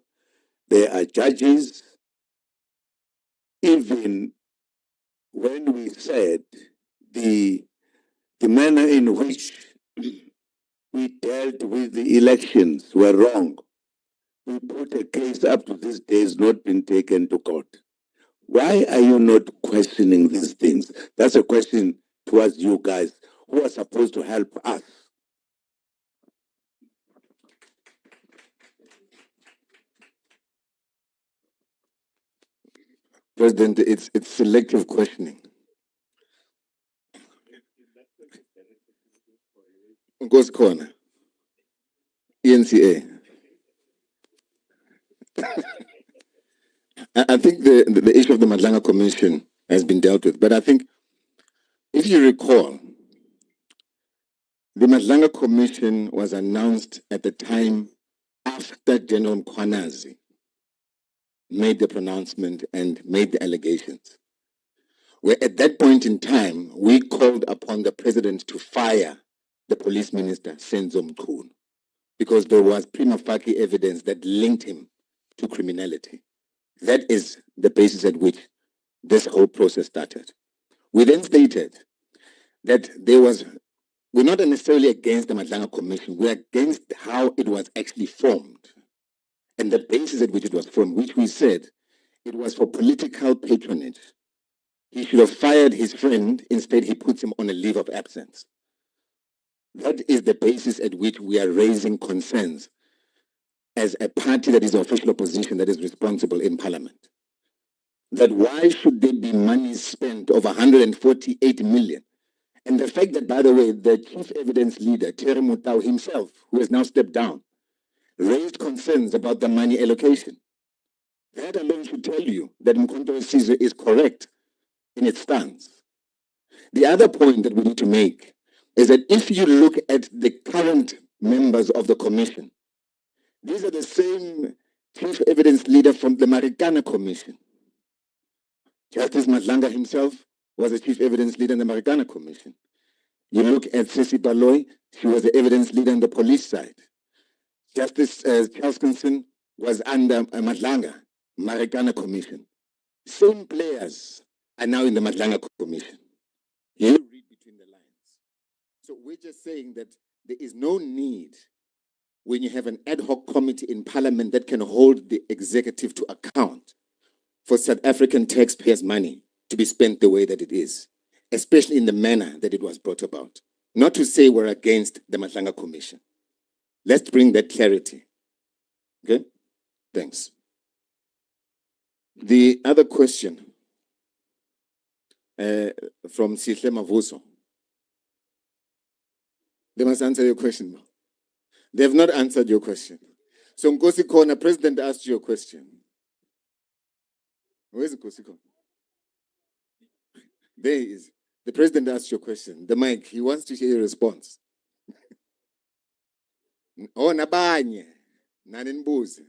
there are judges even when we said the manner in which we dealt with the elections were wrong, we put a case up to this day has not been taken to court. Why are you not questioning these things? That's a question towards you guys who are supposed to help us. President, it's selective questioning. Goes corner. ENCA. I think the issue of the Madlanga Commission has been dealt with, but I think if you recall, the Madlanga Commission was announced at the time after General Mkhwanazi made the pronouncement and made the allegations. Where at that point in time, we called upon the president to fire the police minister, Senzo Mchunu, because there was prima facie evidence that linked him to criminality. That is the basis at which this whole process started. We then stated that we're not necessarily against the Madlanga Commission, we're against how it was actually formed and the basis at which it was formed, which we said it was for political patronage. He should have fired his friend, instead he puts him on a leave of absence. That is the basis at which we are raising concerns as a party that is the official opposition that is responsible in parliament. That why should there be money spent of 148 million? And the fact that, by the way, the chief evidence leader, Terry Mutau himself, who has now stepped down, raised concerns about the money allocation. That alone should tell you that Mkhonto we Sizwe is correct in its stance. The other point that we need to make is that if you look at the current members of the commission, these are the same chief evidence leader from the Marikana Commission. Justice Madlanga himself was a chief evidence leader in the Marikana Commission. You look at Sisi Baloy, she was the evidence leader on the police side. Justice Charles Kinson was under Madlanga, Marikana Commission. Same players are now in the Madlanga Commission. You read between the lines. So we're just saying that there is no need when you have an ad hoc committee in parliament that can hold the executive to account for South African taxpayers' money to be spent the way that it is, especially in the manner that it was brought about. Not to say we're against the Madlanga Commission. Let's bring that clarity. Okay? Thanks. The other question from Sihle Mavuso. They must answer your question. They have not answered your question. So Nkosi Kona, President asked you a question. Where's Nkosi Kona? There he is. The President asked your question. The mic, he wants to hear your response. Oh, nabanye. Naninbuzi.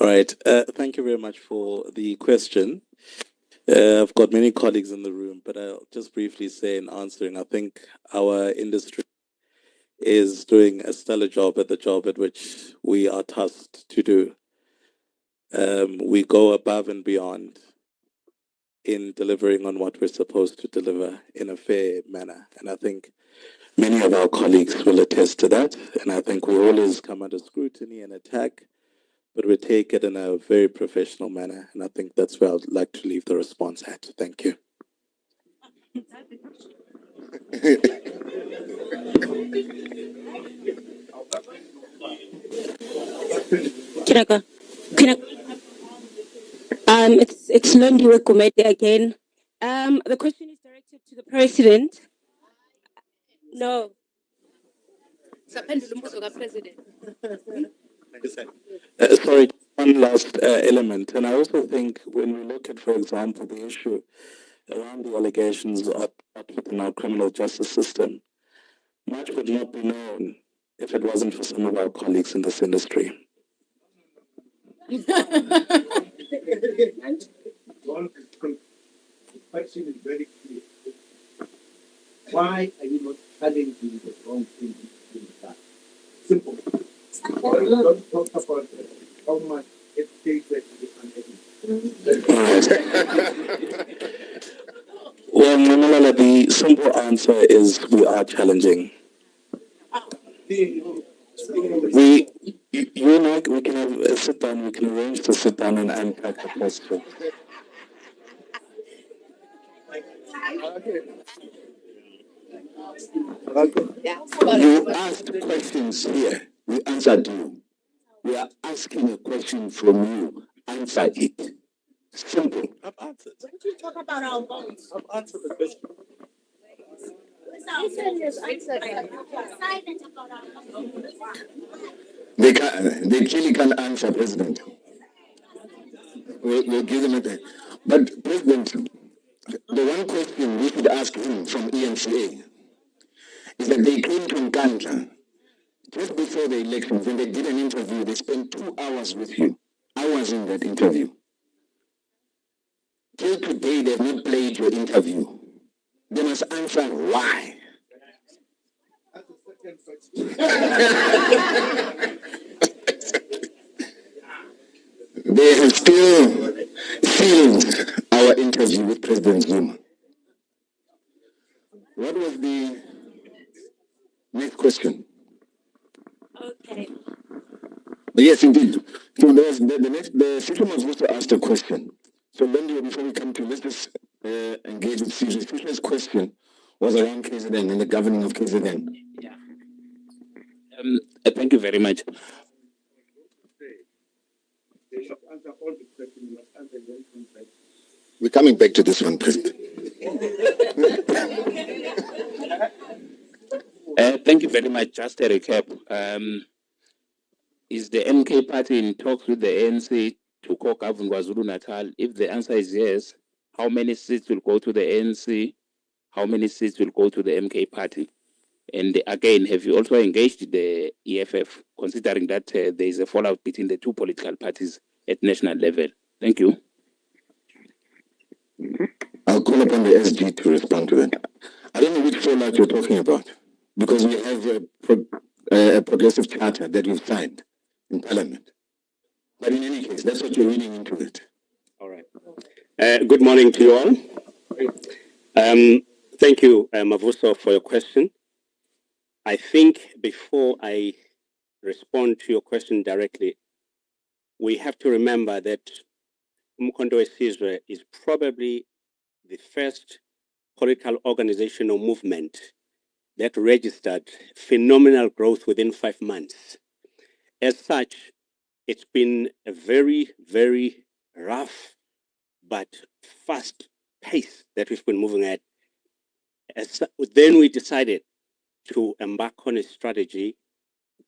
All right. Thank you very much for the question. I've got many colleagues in the room, but I'll just briefly say in answering, I think our industry is doing a stellar job at the job at which we are tasked to do. We go above and beyond in delivering on what we're supposed to deliver in a fair manner. And I think many of our colleagues will attest to that. And I think we always come under scrutiny and attack, but we take it in a very professional manner. And I think that's where I'd like to leave the response at. Thank you. It's Londiwe Kumete again. The question is directed to the president. No. Sorry, one last element. And I also think when we look at, for example, the issue around the allegations of within our criminal justice system, much would not be known if it wasn't for some of our colleagues in this industry. Question is very clear. Why are you not challenging the wrong thing in that? Simple. Don't talk about how much it takes to Well, Manuela, the simple answer is we are challenging. You and I, we can have a sit down, we can arrange to sit down and unpack the question. You asked questions here. We answered you. We are asking a question from you. Answer it. Simple. I've answered. Don't you talk about our votes? I've answered the question. They clearly can't answer, President. We'll give them a time. But, President, the one question we should ask him from ENCA is that they came to Nkandla just before the elections, when they did an interview, they spent 2 hours with you. I was in that interview. Till today, they have not played your interview. They must answer why. That's the second question. They have still sealed our interview with President Zuma. What was the next question? Okay. Yes, indeed. So the system was also asked a question. So then, before we come to, let's just engage with Caesar. Caesar's question was around KZN and the governing of KZN. Yeah. Thank you very much. They should answer all the questions. You must answer very concise. We're coming back to this one, President. Thank you very much. Just a recap. Is the MK party in talks with the ANC to co-govern KwaZulu-Natal? If the answer is yes, how many seats will go to the ANC? How many seats will go to the MK party? And again, have you also engaged the EFF, considering that there is a fallout between the two political parties at national level? Thank you. I'll call upon the SG to respond to that. I don't know which fallout you're talking about, because we have a progressive charter that we've signed in Parliament. But in any case, that's what you're reading into it. All right. Good morning to you all. Thank you, Mavuso, for your question. I think before I respond to your question directly, we have to remember that Umkhonto weSizwe is probably the first political organization or movement that registered phenomenal growth within 5 months. As such, it's been a very, very rough but fast pace that we've been moving at. Then we decided to embark on a strategy,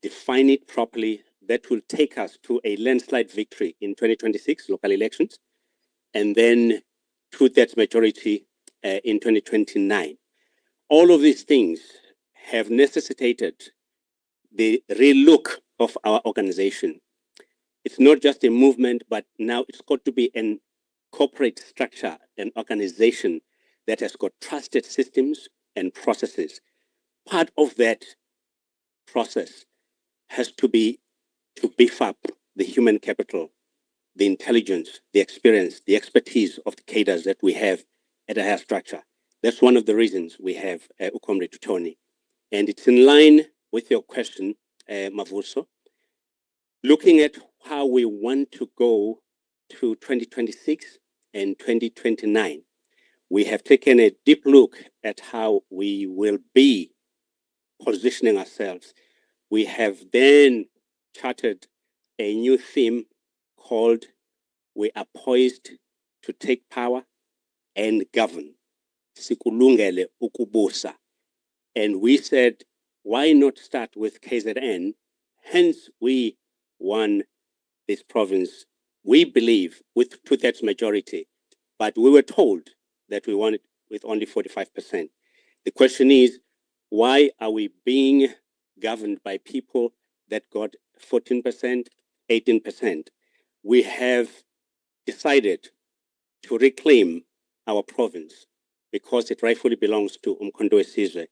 define it properly, that will take us to a landslide victory in 2026 local elections, and then 2/3 majority in 2029. All of these things have necessitated the relook of our organization. It's not just a movement, but now it's got to be an corporate structure, an organization that has got trusted systems and processes. Part of that process has to be to beef up the human capital, the intelligence, the experience, the expertise of the cadres that we have at a higher structure. That's one of the reasons we have Comrade Tony. And it's in line with your question, Mavuso, looking at how we want to go to 2026 and 2029. We have taken a deep look at how we will be positioning ourselves. We have then charted a new theme called "We are poised to take power and govern." Sikulungele ukubusa. And we said, why not start with KZN? Hence, we won this province, we believe, with 2/3 majority. But we were told that we won it with only 45%. The question is, why are we being governed by people that got 14%, 18%. We have decided to reclaim our province because it rightfully belongs to Umkhonto weSizwe.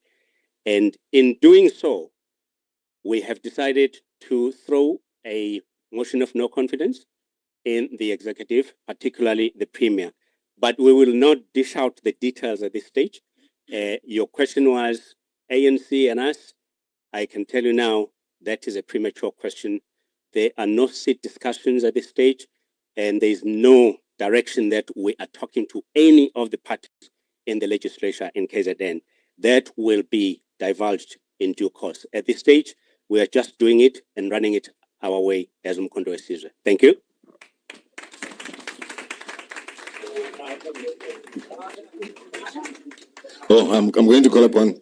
And in doing so, we have decided to throw a motion of no confidence in the executive, particularly the premier. But we will not dish out the details at this stage. Your question was ANC and us. I can tell you now that is a premature question. There are no seat discussions at this stage, and there is no direction that we are talking to any of the parties in the legislature in KZN. That will be divulged in due course. At this stage, we are just doing it and running it our way as Umkhonto weSizwe. Thank you. Oh, I'm going to call upon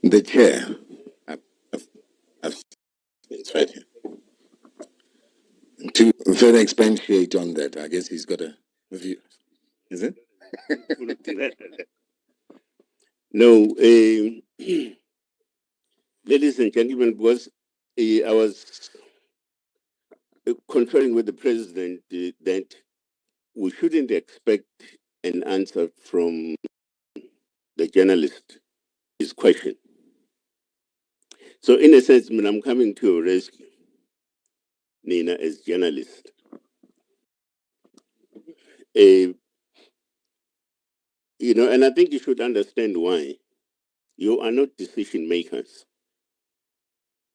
the chair. It's right here. To further expatiate on that, I guess he's got a view. Is it? No, ladies and gentlemen, because I was conferring with the president that we shouldn't expect an answer from the journalist, his question. So in a sense, when I'm coming to your rescue, Nina, as journalist, and I think you should understand why. You are not decision makers.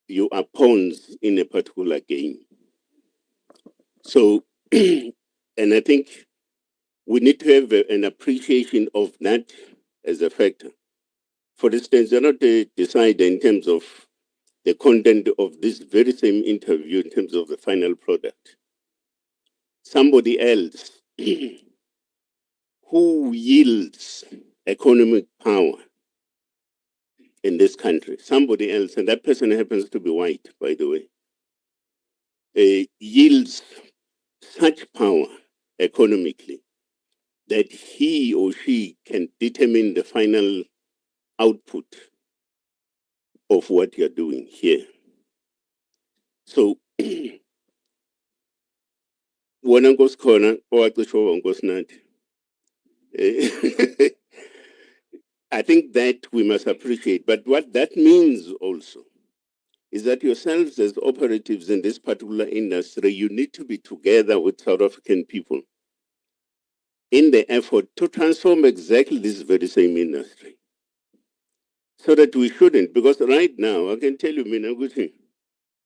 You are pawns in a particular game. So, and I think we need to have an appreciation of that as a factor. For instance, you're not a decider in terms of the content of this very same interview in terms of the final product. Somebody else who yields economic power in this country, somebody else, and that person happens to be white, by the way, yields such power economically that he or she can determine the final output of what you're doing here. So, when I goes corner, or I goes not. I think that we must appreciate. But what that means also is that yourselves as operatives in this particular industry, you need to be together with South African people in the effort to transform exactly this very same industry. So that we shouldn't, because right now, I can tell you, Mina Guti,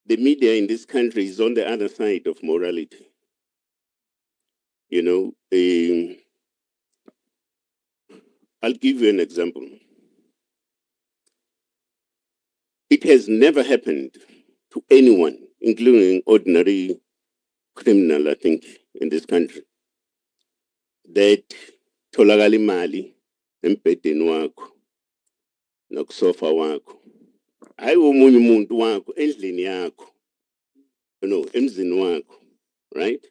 the media in this country is on the other side of morality. I'll give you an example. It has never happened to anyone, including ordinary criminal, I think, in this country, that tholakala imali embhedeni wakho nokusofa wakho hayi omunye umuntu wakho endlini yakho, emzini wakho, right?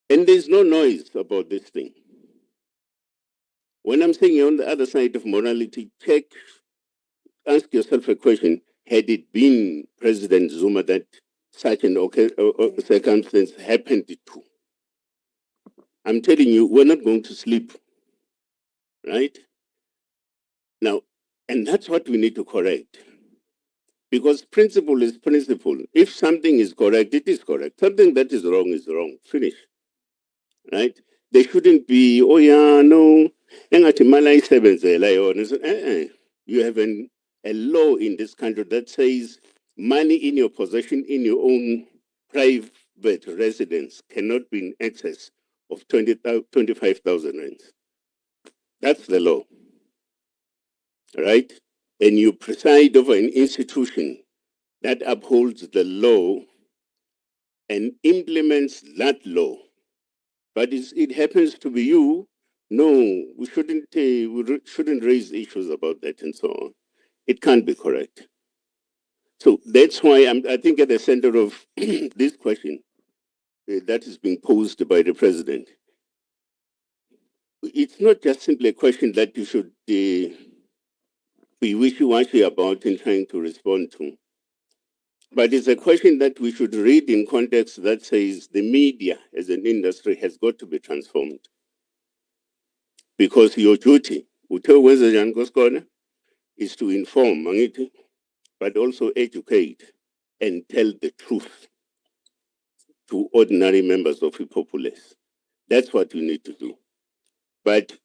And there's no noise about this thing. When I'm saying you're on the other side of morality, ask yourself a question. Had it been President Zuma that such an circumstance happened to? I'm telling you, we're not going to sleep, right? Now, and that's what we need to correct. Because principle is principle. If something is correct, it is correct. Something that is wrong. Finish. Right? There shouldn't be, oh yeah, no. You have a law in this country that says money in your possession in your own private residence cannot be in excess of 25,000 rands. That's the law. Right? And you preside over an institution that upholds the law and implements that law. But it happens to be you. No, we shouldn't raise issues about that and so on. It can't be correct. So that's why I think at the center of this question that is being posed by the president, it's not just simply a question that you should be wishy-washy about in trying to respond to. But it's a question that we should read in context that says the media as an industry has got to be transformed. Because your duty, is to inform, but also educate and tell the truth to ordinary members of the populace. That's what you need to do. But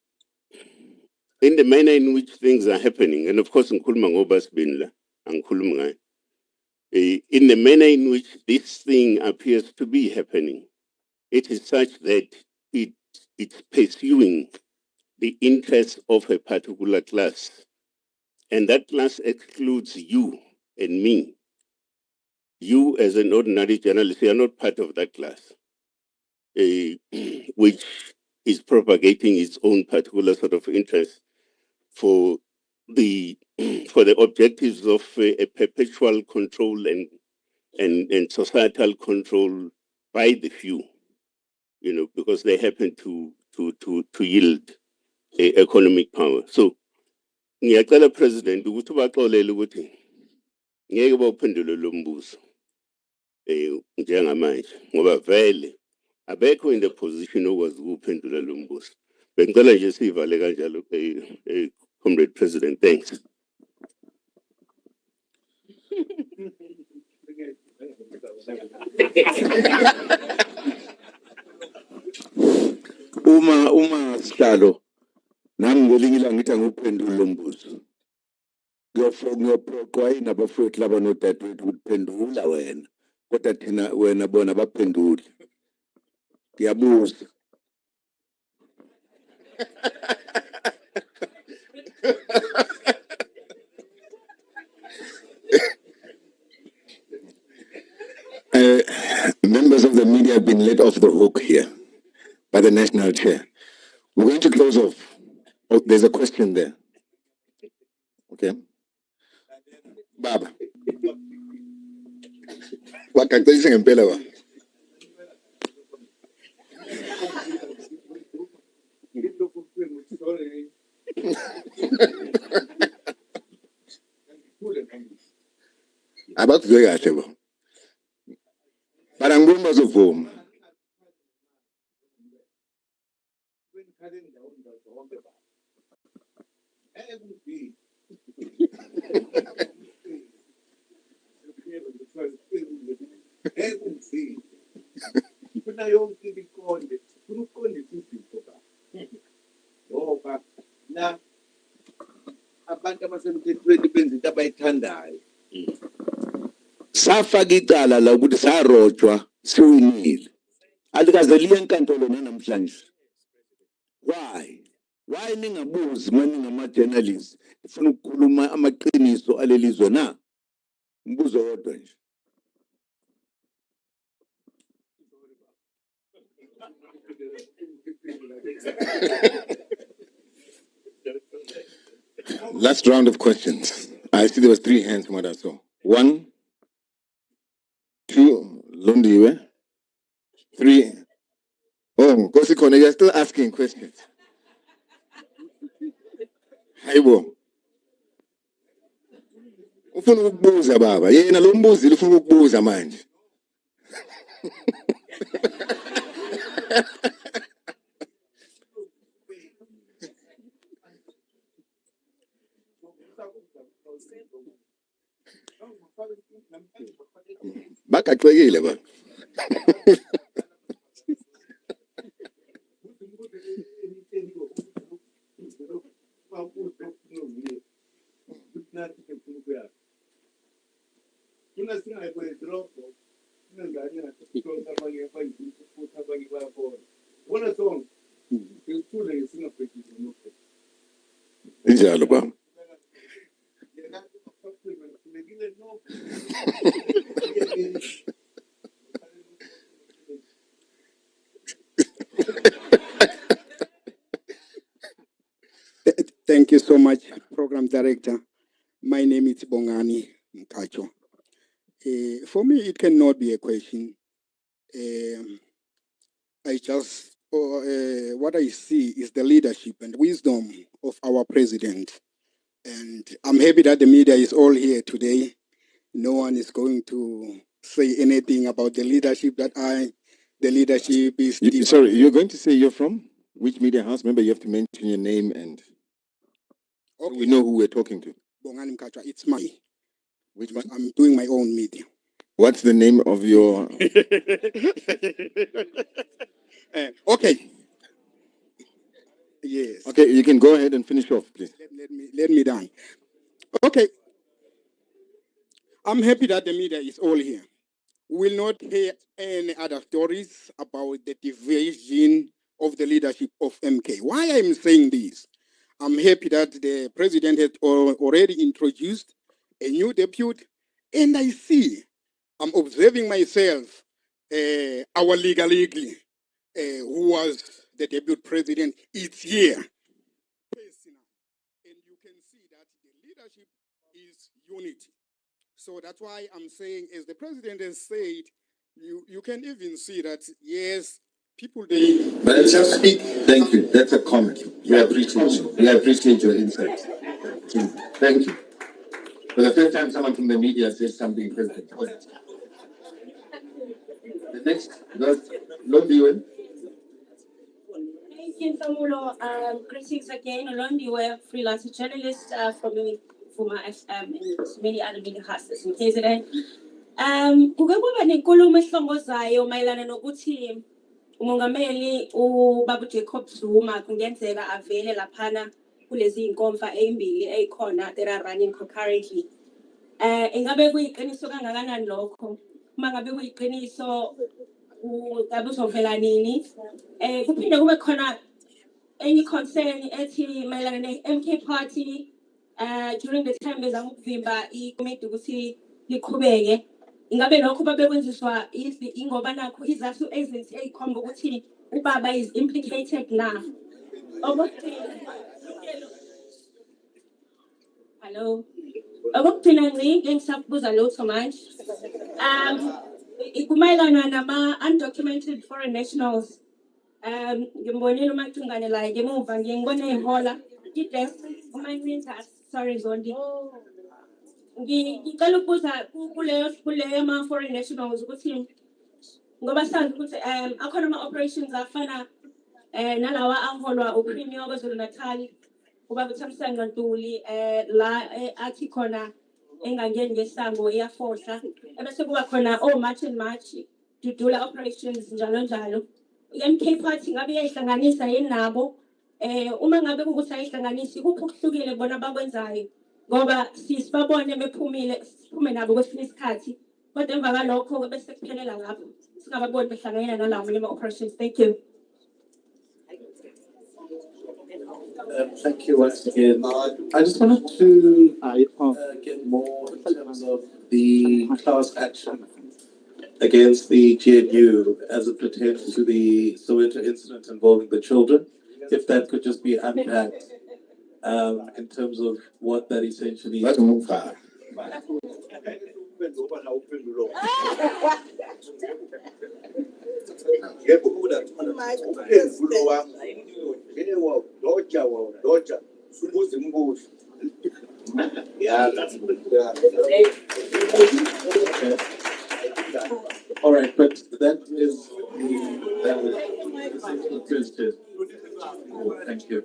in the manner in which things are happening, and of course, in the manner in which this thing appears to be happening, it is such that it's pursuing the interests of a particular class. And that class excludes you and me. You, as an ordinary journalist, you are not part of that class, which is propagating its own particular sort of interest for the objectives of a perpetual control and societal control by the few, because they happen to yield economic power. So, ngiyacela President ukuthi ubaxolele ukuthi ngeke bawuphendule lo mbuzo njengamanje ngoba vele abekho in the position okwazi ukuphendula lo mbuzo. Bengicela nje sivale kanjalo Comrade President. Thanks. uma sihlalo nami ngelinye ilanga ngithi anguphendule lo mbuzo. Ngiyophoqwa yini abafowethu laba nodadewethu ukuthi phendula wena, kodwa thina wena bona baphendule. Ngiyabuza. Members of the media have been let off the hook here by the national chair. We're going to close off. Oh, there's a question there. Okay. Baba. Wakacacisa ngempela wa. Abakuzwe kahle bo. Bara ngibona bazovuma. Kuna yonke ibikonde uqondisa izinto ba ngoba la abantu abasemthethweni benza into abayithandayo. Safaka icala la ukuthi sarojwa siwinile. Alikaze liye enkantolo namhlanje. Why ningabuzi manje ngama-journalists ifuna ukukhuluma amaqiniso alelizwe na? Mbuzo wodwa nje. Last round of questions. I see there was 3 hands from what I saw. 1, 2, Londiwe. 3. Oh, Nkosi Khone, you're still asking questions. Hayibo. Ufuna ukubuza baba. Yena lo mbuzi ufuna ukubuza manje. Bakacekile ba. Injalo ba. Thank you so much, Program Director. My name is Bongani Mkacho. For me, it cannot be a question. What I see is the leadership and wisdom of our president. And I'm happy that the media is all here today. No one is going to say anything about the leadership the leadership is. Sorry, you're going to say you're from which media house? Remember, you have to mention your name and so we know who we're talking to. Bongani Mkhatshwa, it's my. Which one? I'm doing my own media. What's the name of your? Okay. Yes. Okay, you can go ahead and finish off, please. Let me down. Okay. I'm happy that the media is all here. We will not hear any other stories about the division of the leadership of MK. Why I'm saying this? I'm happy that the president has already introduced a new deputy, and I see, I'm observing myself, our legal who was the deputy president, is here. And you can see that the leadership is unity. So that's why I'm saying, as the president has said, you can even see that, yes, people... But just speak. Thank you. That's a comment. We appreciate your insight. Thank you. For the first time, someone from the media says something, President. The next, Londiwe. Thank you, Samulo. Greetings again. Londiwe, freelance journalist from Vuma FM and many other media houses in KZN. Kuke kuba nenkulumo ehlongozayo mayelana nokuthi umongameli uBaba Jacob Zuma kungenzeka avele laphana kulezi inkomfa ezimbili ezikhona that are running concurrently. Ingabe kuyiqiniso kangakanani lokho? Uma ngabe kuyiqiniso ngabe uzovela nini? Kuphinde kube khona any concern ethi mayelana ne-MK party during the time bezama ukuvimba ikomiti ukuthi liqhubeke. Ingabe lokho babekwenziswa ingoba nakho izathu ezinhle ezikhomba ukuthi ubaba is implicated na? Hello. Okugcina ngci engisabuza lutho manje. Kumayelana nama undocumented foreign nationals. Ngimbonile uMacungane la ngemuva ngiyibona ehola i-desk sorry Zondi. Ngicela ukubuza kuleyo ama foreign nationals ukuthi ngoba sazi ukuthi akhona ama operations afana nalawa aholwa uPremier kwaZulu Natal ubaba uThamsanqa Ntuli la athi khona engangeni ngesango iyafohla ebese kuba khona March and March dudula operations njalo njalo. I-MK party ngabe iyayihlanganisa yini nabo? Uma ngabe ukuthi ayihlanganisi kuphi okuhlukile bona bakwenzayo? Ngoba sisibabone bephumile siphume nabo kwesinye isikhathi kodwa emva kwalokho bese kuphelela lapho singababoni behlanganyela nalawo amanye ama-operations. Thank you. Thank you once again. I just wanted to get more in terms of the class action against the GNU as it pertains to the Soweto incident involving the children. If that could just be unpacked in terms of what that essentially is. All right, but that is the thank you.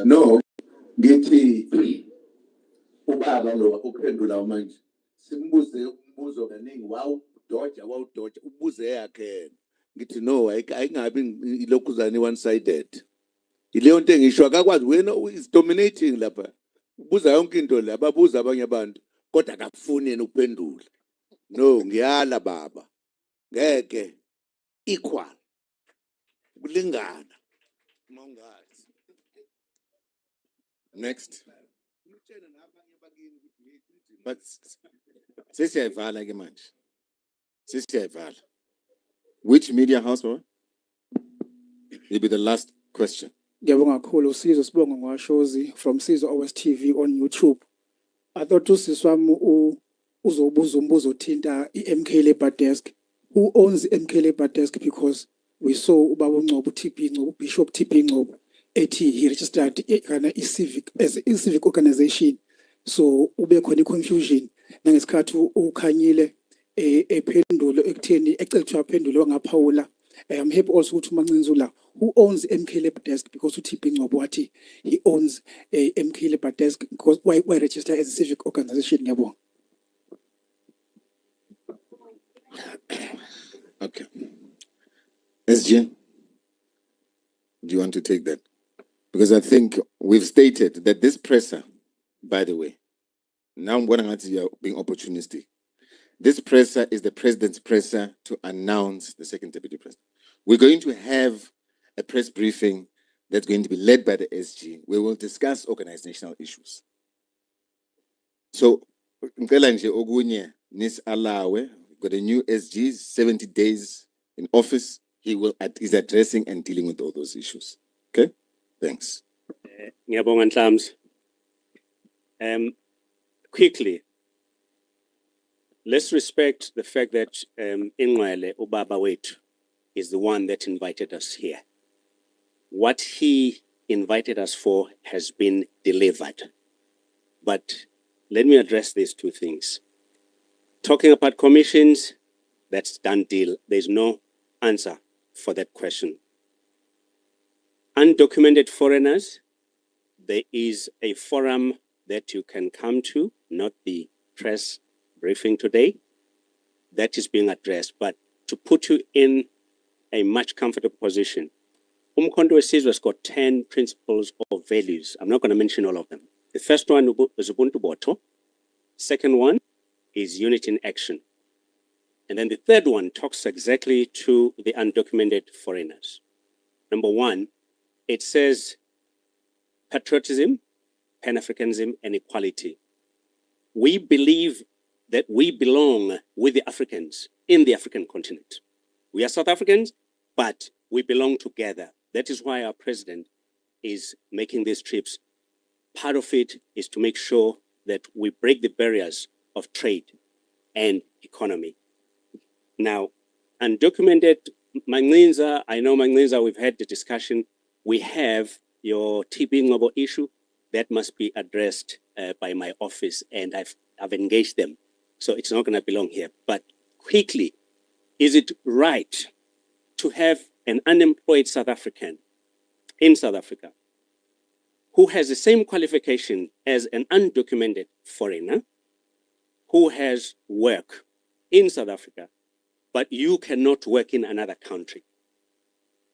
No, ngithi ubaba lo uphendula manje simbuze umbuzo kaningi wawudoja ubuze yakhe ngithi no ayingabi ilokhuzane one sided ileyo nto engisho akakwazi wena is dominating lapha ubuza yonke into la babuza abanye abantu kodwa akafuni yena ukuphendula no ngiyala baba ngeke equal kulingana mongazi. Next. But sesiyayivala ke manje. Sesiyayivala. Which media house will be the last question? Ngiyabonga kakhulu uSizwe Sibongo Ngwashozi from Sizwe OS TV on YouTube. I thought usisi wami uzobuza umbuzo othinta iMK Labour Desk who owns MK Labour Desk, because we saw Ubaba Ngcobo TP Ngcobo, Bishop TP Ngcobo, he registered civic as a civic organization. So ube khona confusion nangesikhathi ukhanyile ephendulo ekutheni ecela aphendule ngaphawula. I'm happy also to Manzinzula, who owns MK Labour Desk, because TP Ngcobo wathi he owns a MK Labour Desk, because why register as a civic organization yabo. Okay. SG, do you want to take that? Because I think we've stated that this presser, by the way, now I'm going to being opportunistic. This presser is the president's presser to announce the second deputy president. We're going to have a press briefing that's going to be led by the SG. We will discuss organizational issues. So, Mkelanje Ogunye Nis Alawe, got a new SG, 70 days in office. He is addressing and dealing with all those issues. Okay? Thanks. Ngiyabonga Nhlams. Quickly, let's respect the fact that Ingwele Ubaba Wethu is the one that invited us here. What he invited us for has been delivered. But let me address these two things. Talking about commissions, that's done deal. There's no answer for that question. Undocumented foreigners, there is a forum that you can come to, not the press briefing today, that is being addressed. But to put you in a much comfortable position, Umkhonto Wesizwe has got 10 principles or values. I'm not going to mention all of them. The first one is Ubuntu Boto. Second one is unity in action. And then the third one talks exactly to the undocumented foreigners. Number one, it says patriotism, Pan-Africanism, and equality. We believe that we belong with the Africans in the African continent. We are South Africans, but we belong together. That is why our president is making these trips. Part of it is to make sure that we break the barriers of trade and economy. Now, undocumented Manglinza, I know Manglinza, we've had the discussion. We have your TP Ngcobo issue that must be addressed by my office, and I've engaged them. So it's not going to belong here. But quickly, is it right to have an unemployed South African in South Africa who has the same qualification as an undocumented foreigner who has work in South Africa, but you cannot work in another country?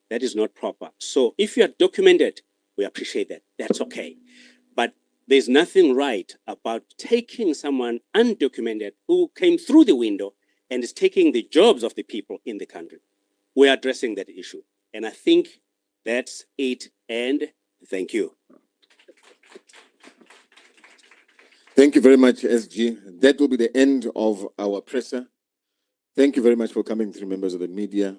That is not proper. So if you are documented, we appreciate that. That's okay. But there's nothing right about taking someone undocumented who came through the window and is taking the jobs of the people in the country. We're addressing that issue. And I think that's it. And thank you. Thank you very much, SG. That will be the end of our presser. Thank you very much for coming through, members of the media.